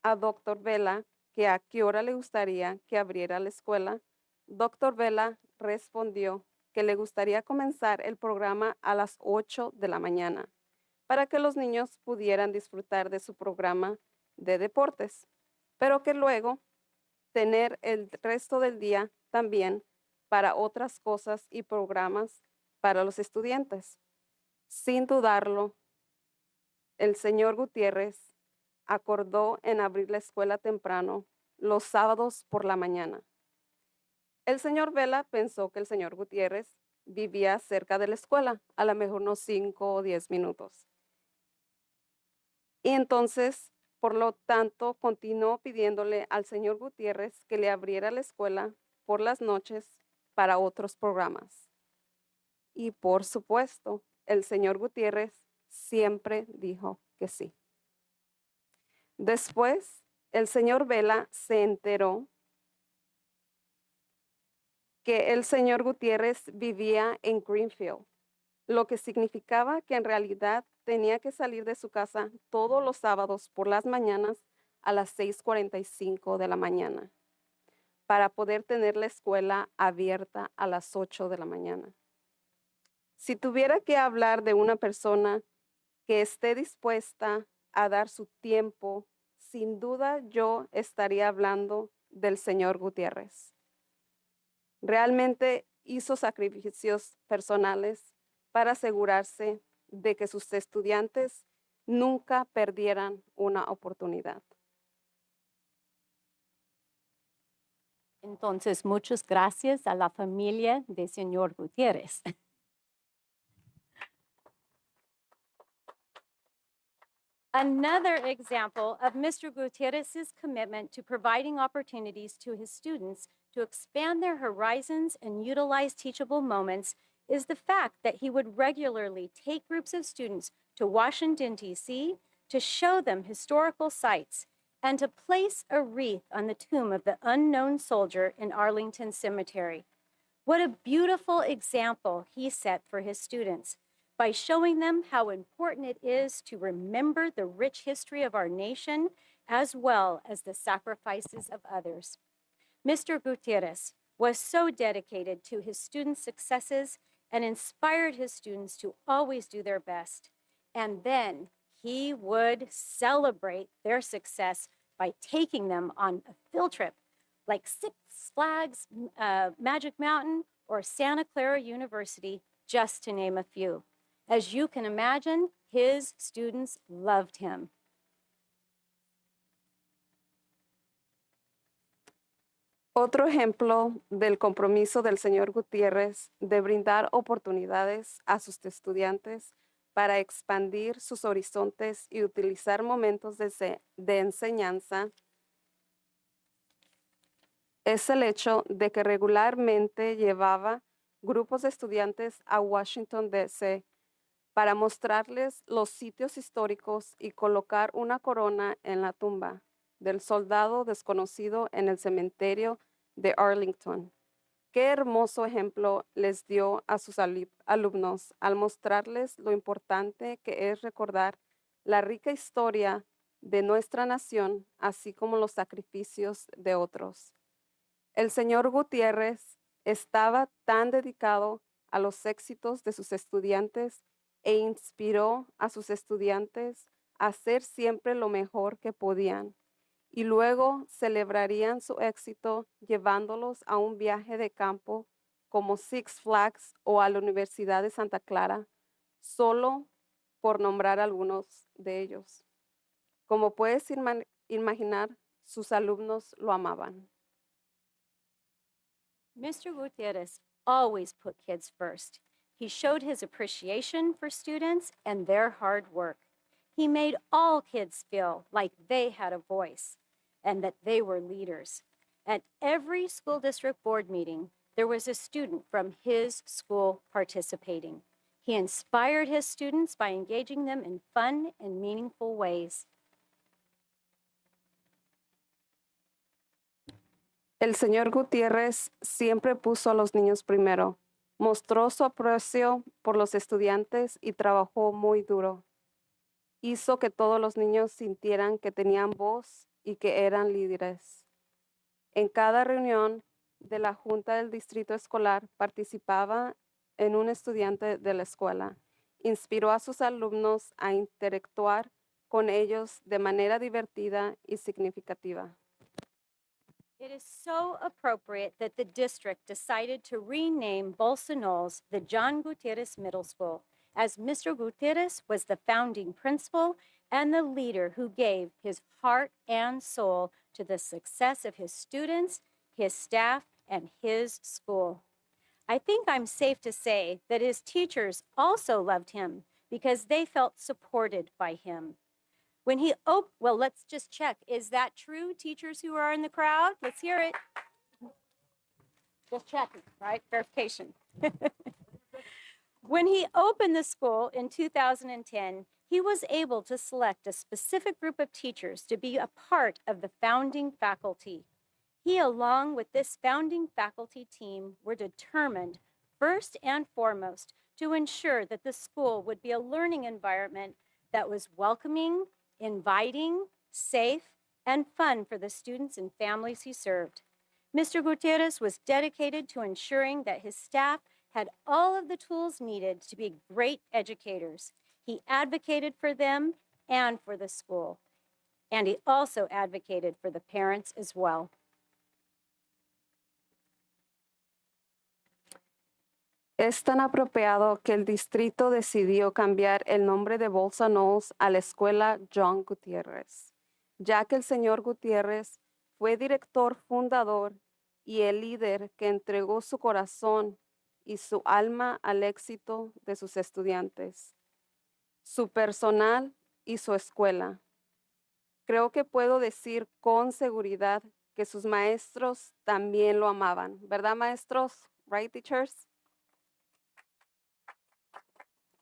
a Dr. Vela que a qué hora le gustaría que abriera la escuela, Dr. Vela respondió que le gustaría comenzar el programa a las 8 de la mañana para que los niños pudieran disfrutar de su programa de deportes, pero que luego tener el resto del día también para otras cosas y programas para los estudiantes. Sin dudarlo, el señor Gutiérrez acordó en abrir la escuela temprano los sábados por la mañana. El señor Vela pensó que el señor Gutiérrez vivía cerca de la escuela, a lo mejor unos 5 o 10 minutos. Y entonces, por lo tanto, continuó pidiéndole al señor Gutiérrez que le abriera la escuela por las noches para otros programas. Y por supuesto, el señor Gutiérrez siempre dijo que sí. Después, el señor Vela se enteró que el señor Gutiérrez vivía en Greenfield, lo que significaba que en realidad tenía que salir de su casa todos los sábados por las mañanas a las 6:45 de la mañana para poder tener la escuela abierta a las 8 de la mañana. Si tuviera que hablar de una persona que esté dispuesta a dar su tiempo, sin duda yo estaría hablando del señor Gutiérrez. Realmente hizo sacrificios personales para asegurarse de que sus estudiantes nunca perdieran una oportunidad. Entonces, muchas gracias a la familia de señor Gutierrez. Another example of Mr. Gutierrez's commitment to providing opportunities to his students to expand their horizons and utilize teachable moments is the fact that he would regularly take groups of students to Washington, D.C. to show them historical sites and to place a wreath on the tomb of the unknown soldier in Arlington Cemetery. What a beautiful example he set for his students by showing them how important it is to remember the rich history of our nation as well as the sacrifices of others. Mr. Gutierrez was so dedicated to his students' successes and inspired his students to always do their best. And then he would celebrate their success by taking them on a field trip like Six Flags, Magic Mountain, or Santa Clara University, just to name a few. As you can imagine, his students loved him. Otro ejemplo del compromiso del señor Gutiérrez de brindar oportunidades a sus estudiantes para expandir sus horizontes y utilizar momentos de enseñanza es el hecho de que regularmente llevaba grupos de estudiantes a Washington, D.C. para mostrarles los sitios históricos y colocar una corona en la tumba del soldado desconocido en el cementerio de Arlington. Qué hermoso ejemplo les dio a sus alumnos al mostrarles lo importante que es recordar la rica historia de nuestra nación, así como los sacrificios de otros. El señor Gutiérrez estaba tan dedicado a los éxitos de sus estudiantes e inspiró a sus estudiantes a hacer siempre lo mejor que podían. Y luego celebrarían su éxito llevándolos a un viaje de campo como Six Flags o a la Universidad de Santa Clara, solo por nombrar algunos de ellos. Como puedes imaginar, sus alumnos lo amaban. Mr. Gutierrez always put kids first. He showed his appreciation for students and their hard work. He made all kids feel like they had a voice and that they were leaders. At every school district board meeting, there was a student from his school participating. He inspired his students by engaging them in fun and meaningful ways. El señor Gutiérrez siempre puso a los niños primero, mostró su aprecio por los estudiantes y trabajó muy duro. Hizo que todos los niños sintieran que tenían voz y que eran líderes. En cada reunión de la Junta del Distrito Escolar participaba en un estudiante de la escuela. Inspiró a sus alumnos a interactuar con ellos de manera divertida y significativa. It is so appropriate that the district decided to rename Bolsa Knolls the John Gutierrez Middle School, as Mr. Gutierrez was the founding principal and the leader who gave his heart and soul to the success of his students, his staff, and his school. I think I'm safe to say that his teachers also loved him because they felt supported by him. When he well, let's just check. Is that true, teachers who are in the crowd? Let's hear it. Just checking, right? Verification. When he opened the school in 2010, he was able to select a specific group of teachers to be a part of the founding faculty. He, along with this founding faculty team, were determined, first and foremost, to ensure that the school would be a learning environment that was welcoming, inviting, safe, and fun for the students and families he served. Mr. Gutierrez was dedicated to ensuring that his staff had all of the tools needed to be great educators. He advocated for them and for the school, and he also advocated for the parents as well. Es tan apropiado que el distrito decidió cambiar el nombre de Bolsa Knolls a la escuela John Gutierrez, ya que el señor Gutierrez fue director fundador y el líder que entregó su corazón y su alma al éxito de sus estudiantes, su personal y su escuela. Creo que puedo decir con seguridad que sus maestros también lo amaban, ¿verdad, maestros? Right, teachers?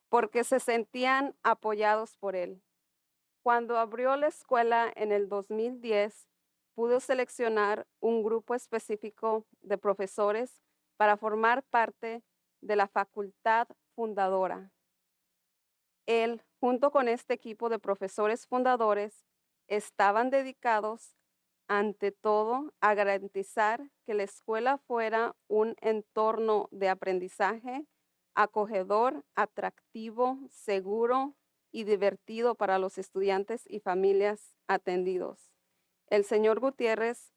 Porque se sentían apoyados por él. Cuando abrió la escuela en el 2010, pudo seleccionar un grupo específico de profesores para formar parte de la facultad fundadora. Él, junto con este equipo de profesores fundadores, estaban dedicados, ante todo, a garantizar que la escuela fuera un entorno de aprendizaje acogedor, atractivo, seguro y divertido para los estudiantes y familias atendidos. El señor Gutiérrez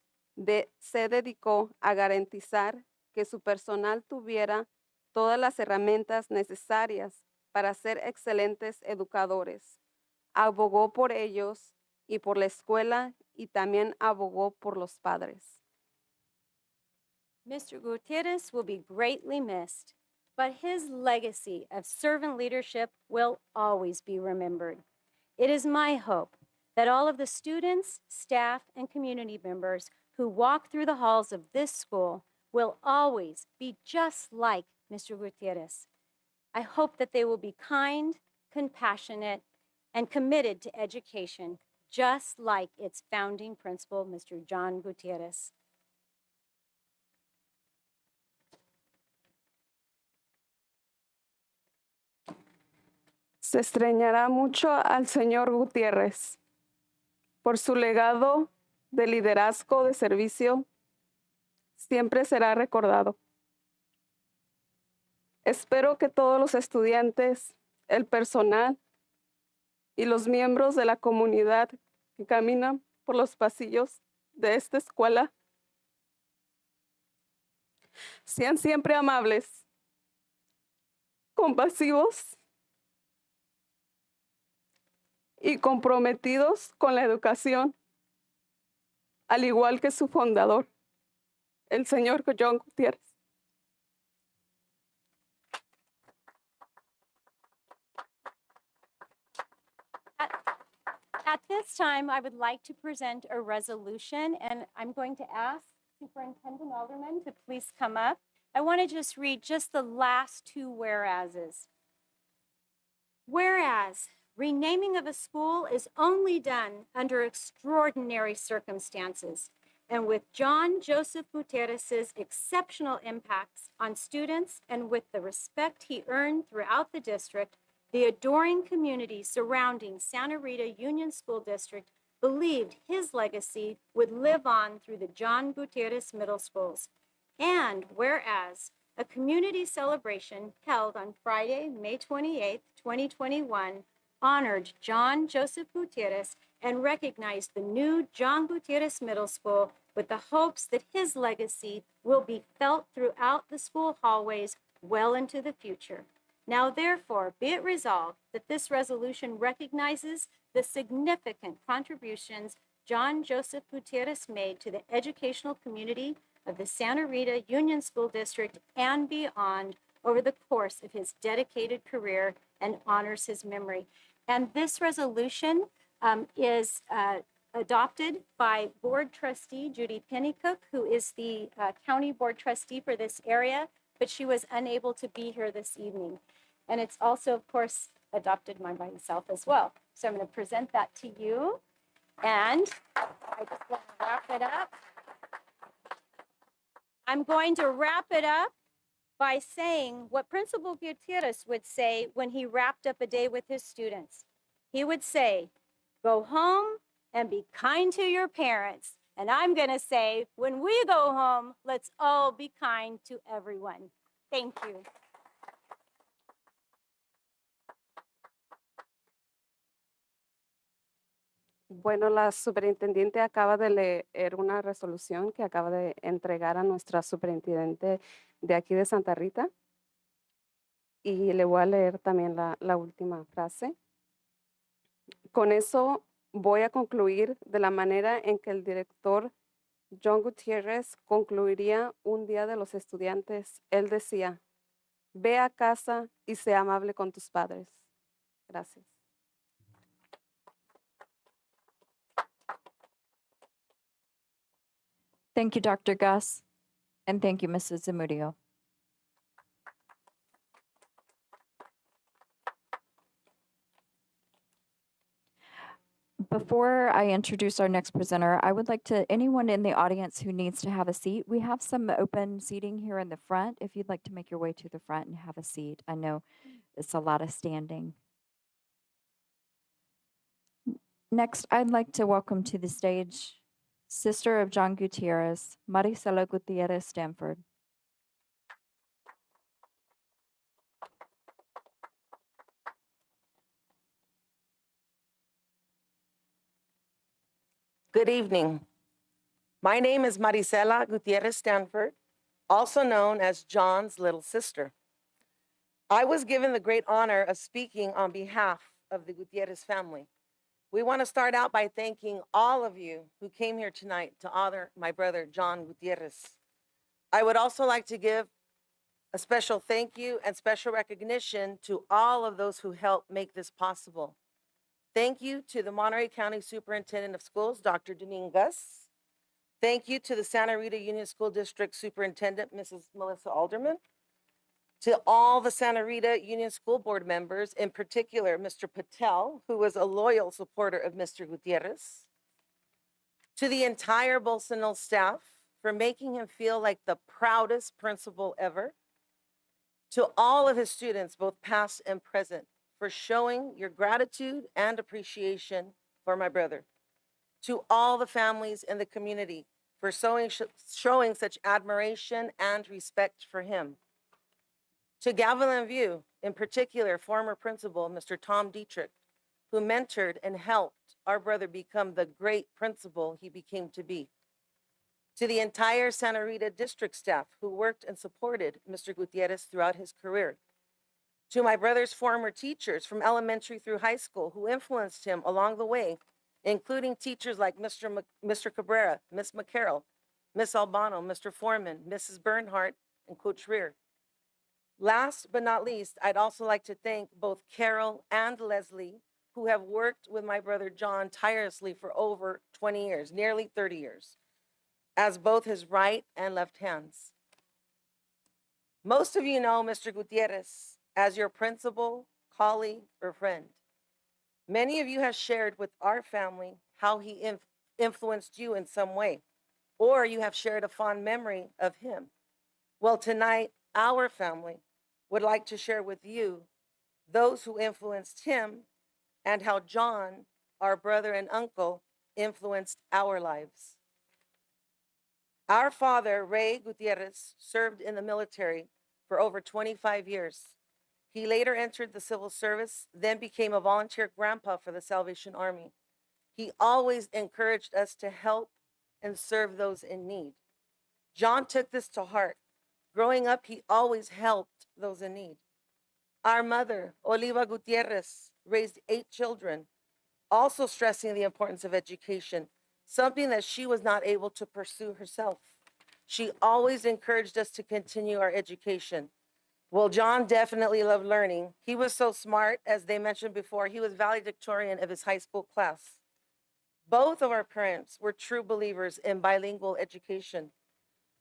se dedicó a garantizar que su personal tuviera todas las herramientas necesarias para ser excelentes educadores. Abogó por ellos y por la escuela y también abogó por los padres. Mr. Gutierrez will be greatly missed, but his legacy of servant leadership will always be remembered. It is my hope that all of the students, staff, and community members who walk through the halls of this school will always be just like Mr. Gutierrez. I hope that they will be kind, compassionate, and committed to education, just like its founding principal, Mr. John Gutierrez. Se extrañará mucho al señor Gutiérrez por su legado de liderazgo de servicio. Siempre será recordado. Espero que todos los estudiantes, el personal y los miembros de la comunidad que caminan por los pasillos de esta escuela sean siempre amables, compasivos y comprometidos con la educación, al igual que su fundador, el señor John Gutierrez. At this time, I would like to present a resolution, and I'm going to ask Superintendent Alderman to please come up. I want to just read just the last two whereases. Whereas, renaming of a school is only done under extraordinary circumstances, and with John Joseph Gutierrez's exceptional impacts on students and with the respect he earned throughout the district, the adoring community surrounding Santa Rita Union School District believed his legacy would live on through the John Gutierrez Middle Schools. And whereas a community celebration held on Friday, May 28, 2021, honored John Joseph Gutierrez and recognized the new John Gutierrez Middle School with the hopes that his legacy will be felt throughout the school hallways well into the future. Now, therefore, be it resolved that this resolution recognizes the significant contributions John Joseph Gutierrez made to the educational community of the Santa Rita Union School District and beyond over the course of his dedicated career and honors his memory. And this resolution is adopted by Board Trustee Judy Pennycook, who is the County Board Trustee for this area, but she was unable to be here this evening. And it's also, of course, adopted by myself as well. So I'm going to present that to you. And I just want to wrap it up. I'm going to wrap it up by saying what Principal Gutierrez would say when he wrapped up a day with his students. He would say, go home and be kind to your parents. And I'm going to say, when we go home, let's all be kind to everyone. Thank you. Bueno, la superintendente acaba de leer una resolución que acaba de entregar a nuestra superintendente de aquí de Santa Rita. Y le voy a leer también la última frase. Con eso voy a concluir de la manera en que el director John Gutierrez concluiría un día de los estudiantes. Él decía, ve a casa y sea amable con tus padres. Gracias. Thank you, Dr. Gus, and thank you, Mrs. Zamudio. Before I introduce our next presenter, I would like to, anyone in the audience who needs to have a seat, we have some open seating here in the front. If you'd like to make your way to the front and have a seat, I know it's a lot of standing. Next, I'd like to welcome to the stage sister of John Gutierrez, Marisela Gutierrez Stanford. Good evening. My name is Marisela Gutierrez Stanford, also known as John's little sister. I was given the great honor of speaking on behalf of the Gutierrez family. We want to start out by thanking all of you who came here tonight to honor my brother, John Gutierrez. I would also like to give a special thank you and special recognition to all of those who helped make this possible. Thank you to the Monterey County Superintendent of Schools, Dr. Deneen Gus. Thank you to the Santa Rita Union School District Superintendent, Mrs. Melissa Alderman. To all the Santa Rita Union School Board members, in particular, Mr. Patel, who was a loyal supporter of Mr. Gutierrez. To the entire Bolsonaro staff for making him feel like the proudest principal ever. To all of his students, both past and present, for showing your gratitude and appreciation for my brother. To all the families in the community for showing such admiration and respect for him. To Gavilan View, in particular, former principal, Mr. Tom Dietrich, who mentored and helped our brother become the great principal he became to be. To the entire Santa Rita district staff who worked and supported Mr. Gutierrez throughout his career. To my brother's former teachers from elementary through high school who influenced him along the way, including teachers like Mr. Cabrera, Miss McCarroll, Miss Albano, Mr. Foreman, Mrs. Bernhardt, and Coach Rear. Last but not least, I'd also like to thank both Carol and Leslie, who have worked with my brother John tirelessly for over 20 years, nearly 30 years, as both his right and left hands. Most of you know Mr. Gutierrez as your principal, colleague, or friend. Many of you have shared with our family how he influenced you in some way, or you have shared a fond memory of him. Well, tonight, our family would like to share with you those who influenced him and how John, our brother and uncle, influenced our lives. Our father, Ray Gutierrez, served in the military for over 25 years. He later entered the civil service, then became a volunteer grandpa for the Salvation Army. He always encouraged us to help and serve those in need. John took this to heart. Growing up, he always helped those in need. Our mother, Oliva Gutierrez, raised 8 children, also stressing the importance of education, something that she was not able to pursue herself. She always encouraged us to continue our education. Well, John definitely loved learning. He was so smart, as they mentioned before, he was valedictorian of his high school class. Both of our parents were true believers in bilingual education.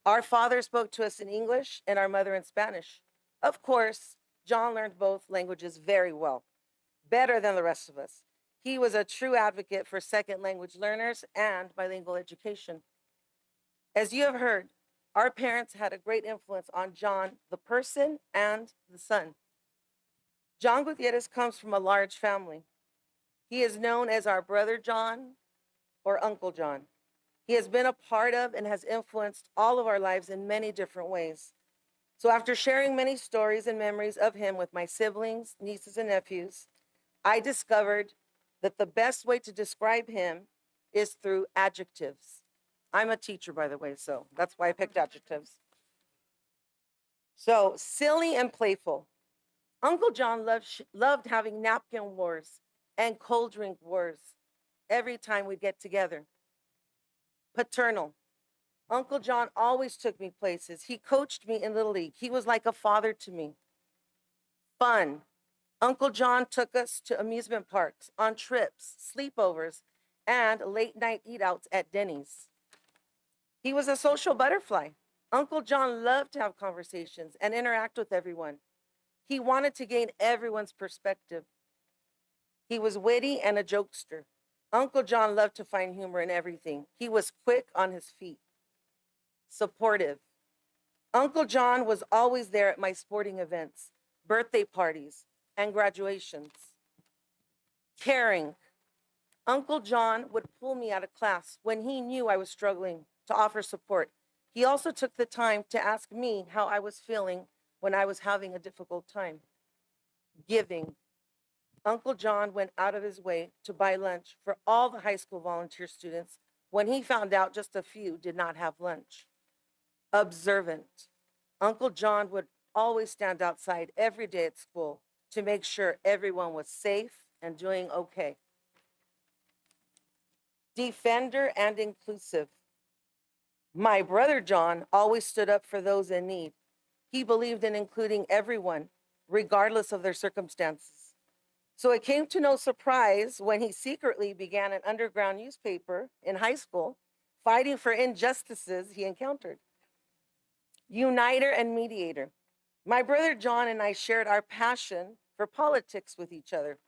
Our father spoke to us in English and our mother in Spanish. Of course, John learned both languages very well, better than the rest of us. He was a true advocate for second language learners and bilingual education. As you have heard, our parents had a great influence on John, the person and the son. John Gutierrez comes from a large family. He is known as our brother John or Uncle John. He has been a part of and has influenced all of our lives in many different ways. So after sharing many stories and memories of him with my siblings, nieces, and nephews, I discovered that the best way to describe him is through adjectives. I'm a teacher, by the way, so that's why I picked adjectives. So, silly and playful. Uncle John loved having napkin wars and cold drink wars every time we get together. Paternal. Uncle John always took me places. He coached me in Little League. He was like a father to me. Fun. Uncle John took us to amusement parks, on trips, sleepovers, and late night eat outs at Denny's. He was a social butterfly. Uncle John loved to have conversations and interact with everyone. He wanted to gain everyone's perspective. He was witty and a jokester. Uncle John loved to find humor in everything. He was quick on his feet. Supportive. Uncle John was always there at my sporting events, birthday parties, and graduations. Caring. Uncle John would pull me out of class when he knew I was struggling to offer support. He also took the time to ask me how I was feeling when I was having a difficult time. Giving. Uncle John went out of his way to buy lunch for all the high school volunteer students when he found out just a few did not have lunch. Observant. Uncle John would always stand outside every day at school to make sure everyone was safe and doing okay. Defender and inclusive. My brother John always stood up for those in need. He believed in including everyone, regardless of their circumstances. So it came to no surprise when he secretly began an underground newspaper in high school, fighting for injustices he encountered. Uniter and mediator. My brother John and I shared our passion for politics with each other.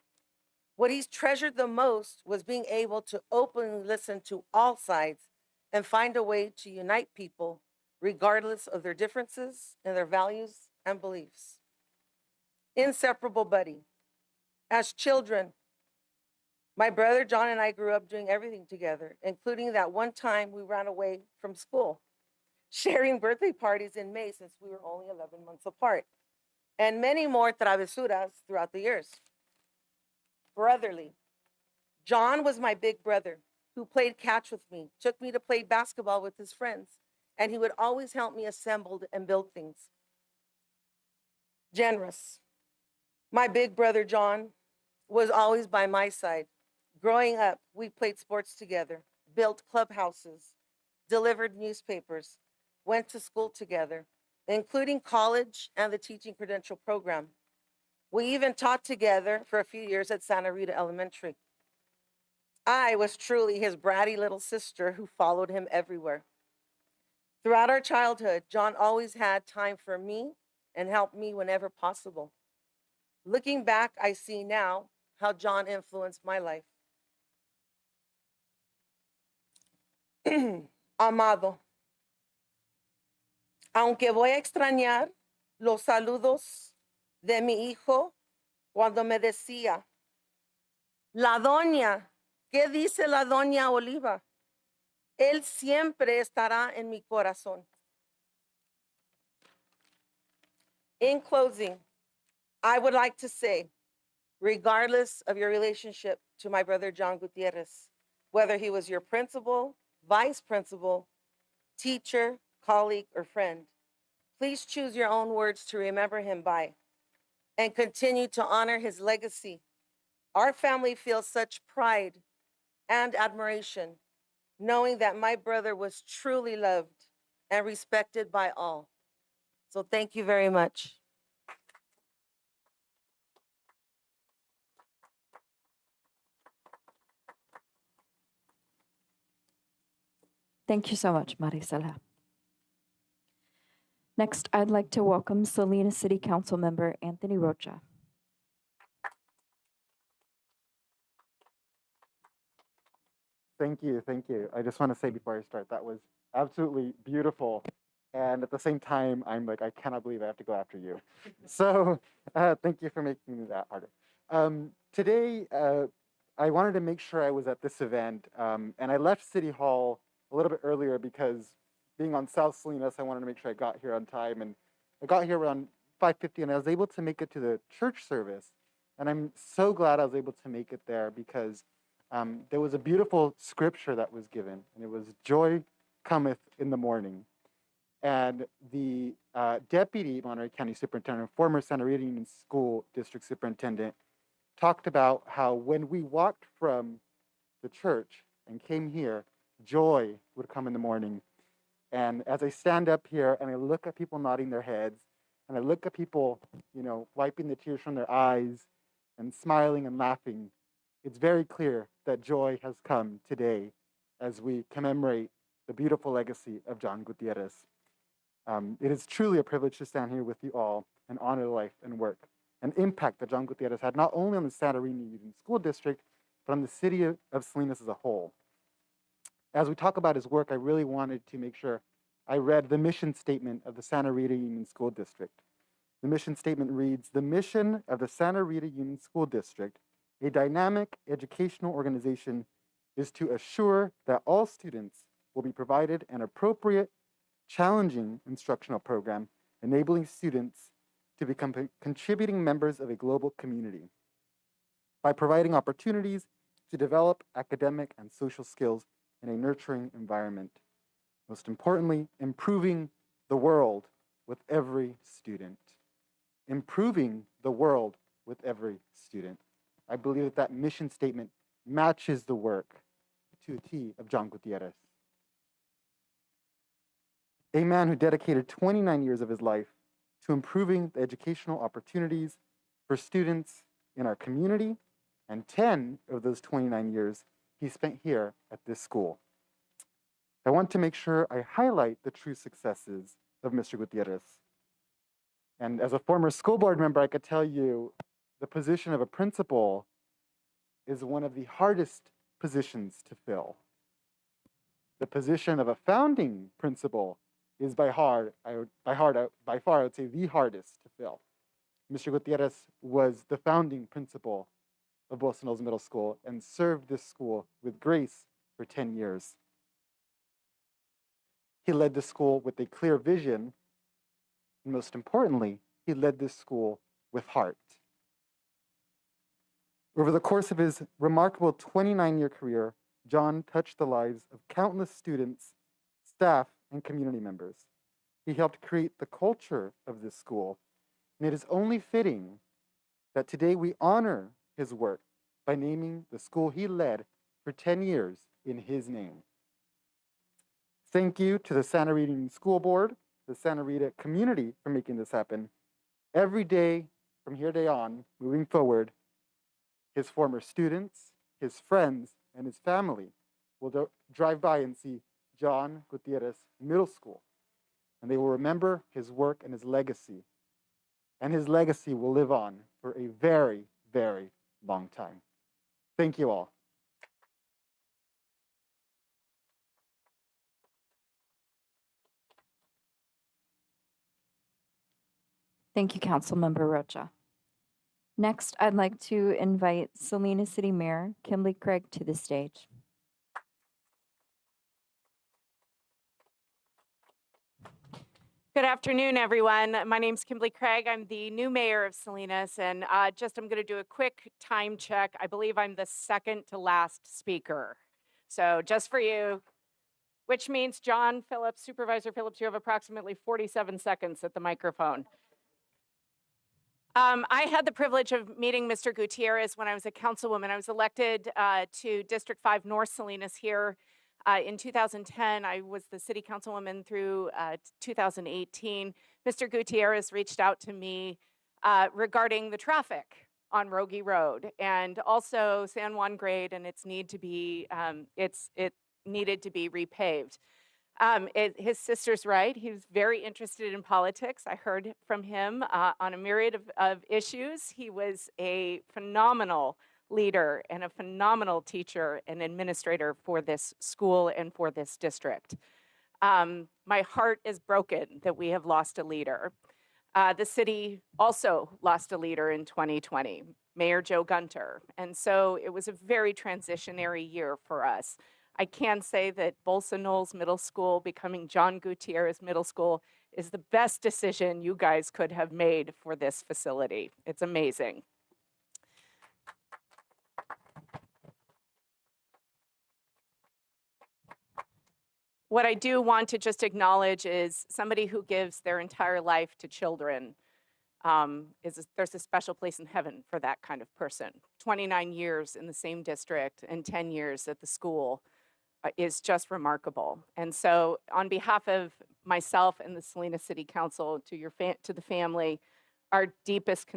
What he's treasured the most was being able to openly listen to all sides and find a way to unite people regardless of their differences and their values and beliefs. Inseparable buddy. As children, my brother John and I grew up doing everything together, including that one time we ran away from school, sharing birthday parties in May since we were only 11 months apart, and many more travesuras throughout the years. Brotherly. John was my big brother who played catch with me, took me to play basketball with his friends, and he would always help me assemble and build things. Generous. My big brother John was always by my side. Growing up, we played sports together, built clubhouses, delivered newspapers, went to school together, including college and the teaching credential program. We even taught together for a few years at Santa Rita Elementary. I was truly his bratty little sister who followed him everywhere. Throughout our childhood, John always had time for me and helped me whenever possible. Looking back, I see now how John influenced my life. Amado, aunque voy a extrañar los saludos de mi hijo cuando me decía, la doña, ¿qué dice la doña Oliva? Él siempre estará en mi corazón. In closing, I would like to say, regardless of your relationship to my brother John Gutierrez, whether he was your principal, vice principal, teacher, colleague, or friend, please choose your own words to remember him by and continue to honor his legacy. Our family feels such pride and admiration knowing that my brother was truly loved and respected by all. So thank you very much. Thank you so much, Marisela. Next, I'd like to welcome Salinas City Council member Anthony Rocha. Thank you, thank you. I just want to say before I start, that was absolutely beautiful. And at the same time, I'm like, I cannot believe I have to go after you. So thank you for making me that harder. Today, I wanted to make sure I was at this event, and I left City Hall a little bit earlier because being on South Salinas, I wanted to make sure I got here on time. And I got here around 5:50, and I was able to make it to the church service. And I'm so glad I was able to make it there because there was a beautiful scripture that was given, and it was joy cometh in the morning. And the deputy Monterey County Superintendent, former Santa Rita Union School District Superintendent, talked about how when we walked from the church and came here, joy would come in the morning. And as I stand up here and I look at people nodding their heads, and I look at people, wiping the tears from their eyes and smiling and laughing, it's very clear that joy has come today as we commemorate the beautiful legacy of John Gutierrez. It is truly a privilege to stand here with you all and honor the life and work and impact that John Gutierrez had not only on the Santa Rita Union School District, but on the city of Salinas as a whole. As we talk about his work, I really wanted to make sure I read the mission statement of the Santa Rita Union School District. The mission statement reads, "The mission of the Santa Rita Union School District, a dynamic educational organization, is to assure that all students will be provided an appropriate, challenging instructional program, enabling students to become contributing members of a global community. By providing opportunities to develop academic and social skills in a nurturing environment. Most importantly, improving the world with every student. Improving the world with every student. I believe that that mission statement matches the work to a T of John Gutierrez. A man who dedicated 29 years of his life to improving the educational opportunities for students in our community, and 10 of those 29 years he spent here at this school. I want to make sure I highlight the true successes of Mr. Gutierrez. And as a former school board member, I could tell you the position of a principal is one of the hardest positions to fill. The position of a founding principal is by far, I would say, the hardest to fill. Mr. Gutierrez was the founding principal of Bolsa Knolls Middle School and served this school with grace for 10 years. He led the school with a clear vision, and most importantly, he led this school with heart. Over the course of his remarkable 29-year career, John touched the lives of countless students, staff, and community members. He helped create the culture of this school, and it is only fitting that today we honor his work by naming the school he led for 10 years in his name. Thank you to the Santa Rita Union School Board, the Santa Rita community for making this happen. Every day from here day on, moving forward, his former students, his friends, and his family will drive by and see John Gutierrez Middle School, and they will remember his work and his legacy. And his legacy will live on for a very, very long time. Thank you all. Thank you, Councilmember Rocha. Next, I'd like to invite Salina City Mayor Kimberly Craig to the stage. Good afternoon, everyone. My name's Kimberly Craig. I'm the new mayor of Salinas, and I'm going to do a quick time check. I believe I'm the second to last speaker. So just for you, which means John Phillips, Supervisor Phillips, you have approximately 47 seconds at the microphone. I had the privilege of meeting Mr. Gutierrez when I was a councilwoman. I was elected to District 5 North Salinas here in 2010. I was the city councilwoman through 2018. Mr. Gutierrez reached out to me regarding the traffic on Rogie Road and also San Juan Grade and its need to be, it needed to be repaved. His sister's right. He was very interested in politics. I heard from him on a myriad of issues. He was a phenomenal leader and a phenomenal teacher and administrator for this school and for this district. My heart is broken that we have lost a leader. The city also lost a leader in 2020, Mayor Joe Gunter. And so it was a very transitionary year for us. I can say that Bolsa Knolls Middle School becoming John Gutierrez Middle School is the best decision you guys could have made for this facility. It's amazing. What I do want to just acknowledge is somebody who gives their entire life to children. There's a special place in heaven for that kind of person. 29 years in the same district and 10 years at the school is just remarkable. And so on behalf of myself and the Salinas City Council, to the family, our deepest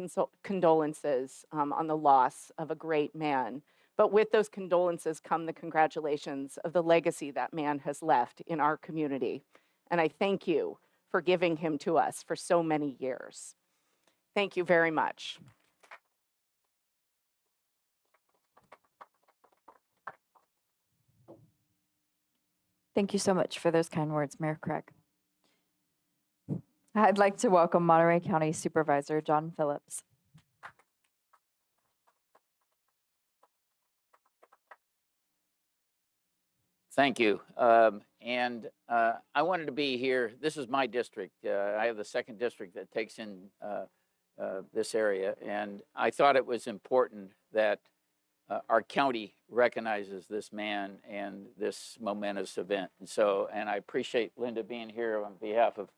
condolences on the loss of a great man. But with those condolences come the congratulations of the legacy that man has left in our community. And I thank you for giving him to us for so many years. Thank you very much. Thank you so much for those kind words, Mayor Craig. I'd like to welcome Monterey County Supervisor John Phillips. Thank you. I wanted to be here. This is my district. I have the second district that takes in this area. And I thought it was important that our county recognizes this man and this momentous event. And I appreciate Linda being here on behalf of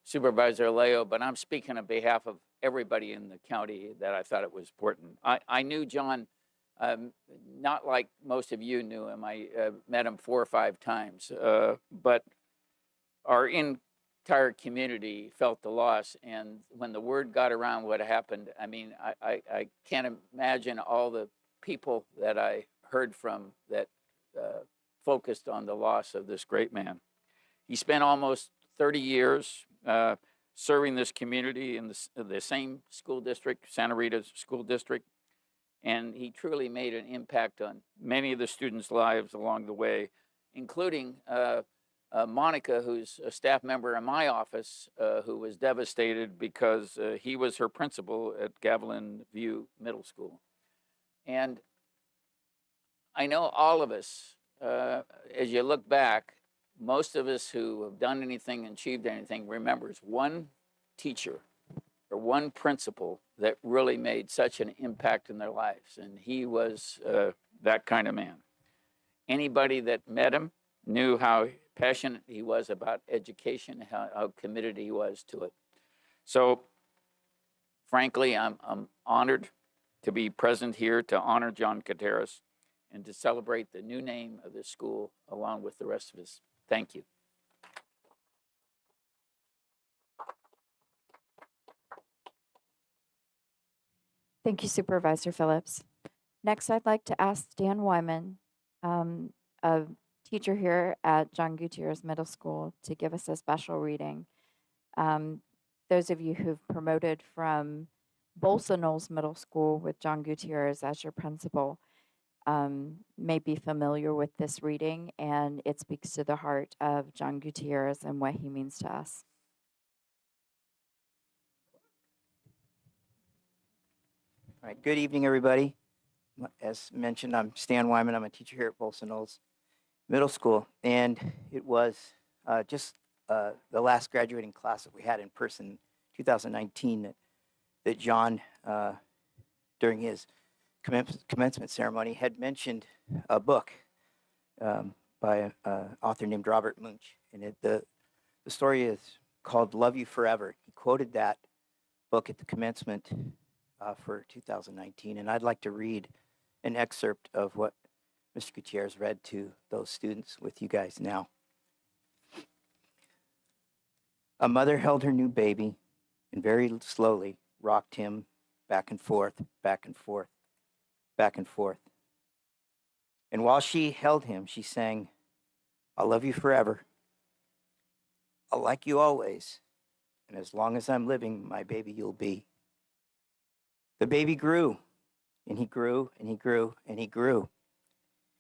Supervisor Alejo, but I'm speaking on behalf of everybody in the county that I thought it was important. I knew John, not like most of you knew him. I met him 4 or 5 times, but our entire community felt the loss. And when the word got around what happened, I mean, I can't imagine all the people that I heard from that focused on the loss of this great man. He spent almost 30 years serving this community in the same school district, Santa Rita School District, and he truly made an impact on many of the students' lives along the way, including Monica, who's a staff member in my office, who was devastated because he was her principal at Gavilan View Middle School. And I know all of us, as you look back, most of us who have done anything, achieved anything, remembers one teacher or one principal that really made such an impact in their lives. And he was that kind of man. Anybody that met him knew how passionate he was about education, how committed he was to it. So frankly, I'm honored to be present here to honor John Gutierrez and to celebrate the new name of this school along with the rest of us. Thank you. Thank you, Supervisor Phillips. Next, I'd like to ask Dan Wyman, a teacher here at John Gutierrez Middle School, to give us a special reading. Those of you who've promoted from Bolsonol's Middle School with John Gutierrez as your principal may be familiar with this reading, and it speaks to the heart of John Gutierrez and what he means to us. All right, good evening, everybody. As mentioned, I'm Stan Wyman. I'm a teacher here at Bolsonol's Middle School, and it was just the last graduating class that we had in person, 2019, that John, during his commencement ceremony, had mentioned a book by an author named Robert Munch, and the story is called Love You Forever. He quoted that book at the commencement for 2019, and I'd like to read an excerpt of what Mr. Gutierrez read to those students with you guys now. A mother held her new baby and very slowly rocked him back and forth, back and forth, back and forth. And while she held him, she sang, "I'll love you forever. I'll like you always. And as long as I'm living, my baby you'll be." The baby grew, and he grew, and he grew, and he grew.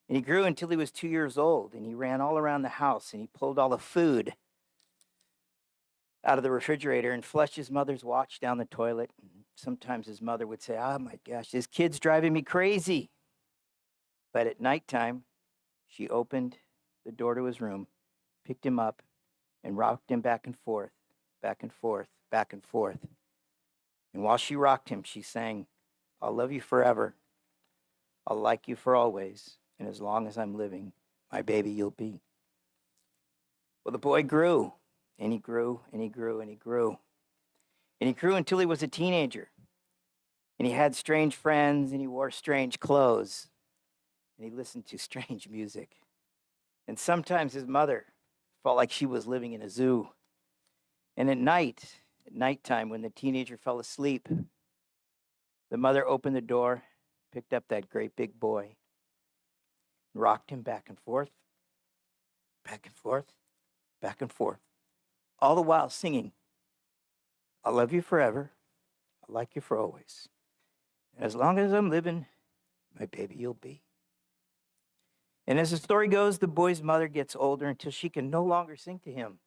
And he grew until he was 2 years old, and he ran all around the house, and he pulled all the food out of the refrigerator and flushed his mother's watch down the toilet. And sometimes his mother would say, "Oh my gosh, this kid's driving me crazy." But at nighttime, she opened the door to his room, picked him up, and rocked him back and forth, back and forth, back and forth. And while she rocked him, she sang, "I'll love you forever. I'll like you for always. And as long as I'm living, my baby you'll be." Well, the boy grew, and he grew, and he grew, and he grew. And he grew until he was a teenager. And he had strange friends, and he wore strange clothes. And he listened to strange music. And sometimes his mother felt like she was living in a zoo. And at nighttime, when the teenager fell asleep, the mother opened the door, picked up that great big boy, and rocked him back and forth, back and forth, back and forth, all the while singing, "I'll love you forever. I'll like you for always. And as long as I'm living, my baby you'll be." And as the story goes, the boy's mother gets older until she can no longer sing to him.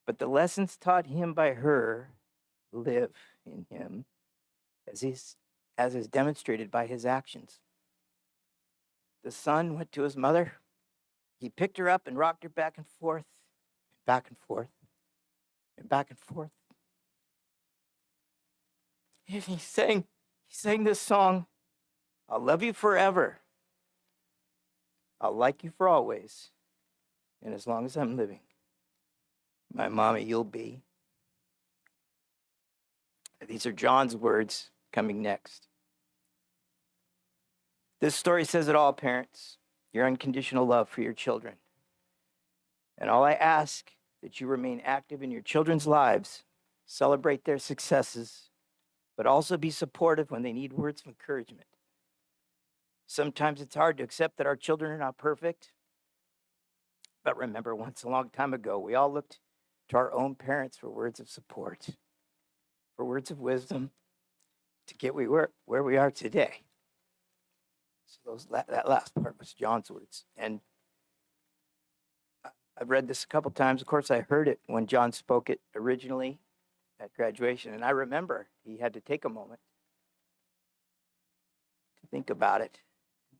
But the lessons taught him by her live in him, as is demonstrated by his actions. The son went to his mother. He picked her up and rocked her back and forth, and back and forth, and back and forth. And he sang this song, I'll love you forever. I'll like you for always. And as long as I'm living, my mommy, you'll be. These are John's words coming next. This story says it all, parents. Your unconditional love for your children. And all I ask that you remain active in your children's lives, celebrate their successes, but also be supportive when they need words of encouragement. Sometimes it's hard to accept that our children are not perfect. But remember, once a long time ago, we all looked to our own parents for words of support, for words of wisdom to get where we are today. So that last part was John's words. And I've read this a couple times. Of course, I heard it when John spoke it originally at graduation. And I remember he had to take a moment to think about it,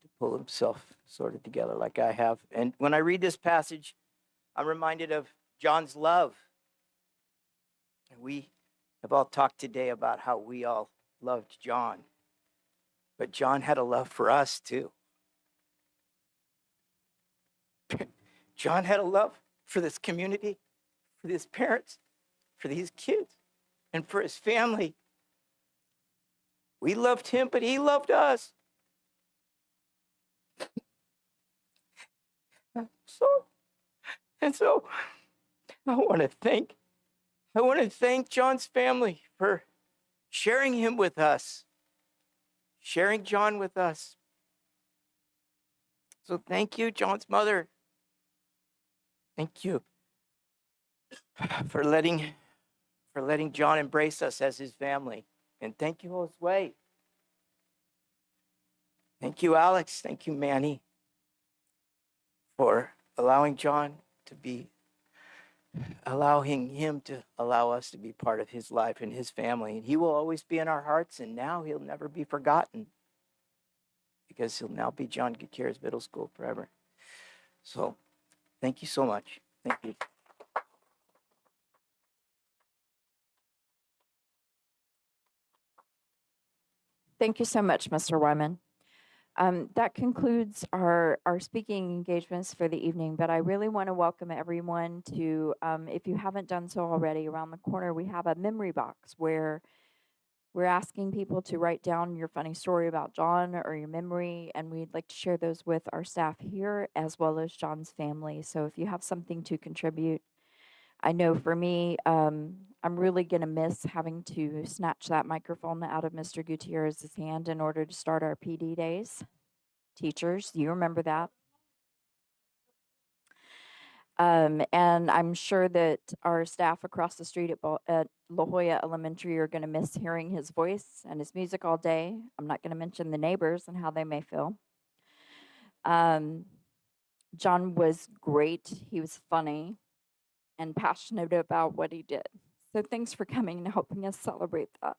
to pull himself sort of together like I have. And when I read this passage, I'm reminded of John's love. And we have all talked today about how we all loved John. But John had a love for us too. John had a love for this community, for his parents, for these kids, and for his family. We loved him, but he loved us. So I want to thank John's family for sharing him with us, sharing John with us. So thank you, John's mother. Thank you for letting John embrace us as his family. And thank you, Josue. Thank you, Alex. Thank you, Manny, for allowing him to allow us to be part of his life and his family. And he will always be in our hearts, and now he'll never be forgotten because he'll now be John Gutierrez Middle School forever. So thank you so much. Thank you. Thank you so much, Mr. Wyman. That concludes our speaking engagements for the evening, but I really want to welcome everyone to, if you haven't done so already, around the corner we have a memory box where we're asking people to write down your funny story about John or your memory, and we'd like to share those with our staff here as well as John's family. So if you have something to contribute, I know for me, I'm really going to miss having to snatch that microphone out of Mr. Gutierrez's hand in order to start our PD days. Teachers, you remember that. And I'm sure that our staff across the street at La Jolla Elementary are going to miss hearing his voice and his music all day. I'm not going to mention the neighbors and how they may feel. John was great. He was funny and passionate about what he did. So thanks for coming and helping us celebrate that.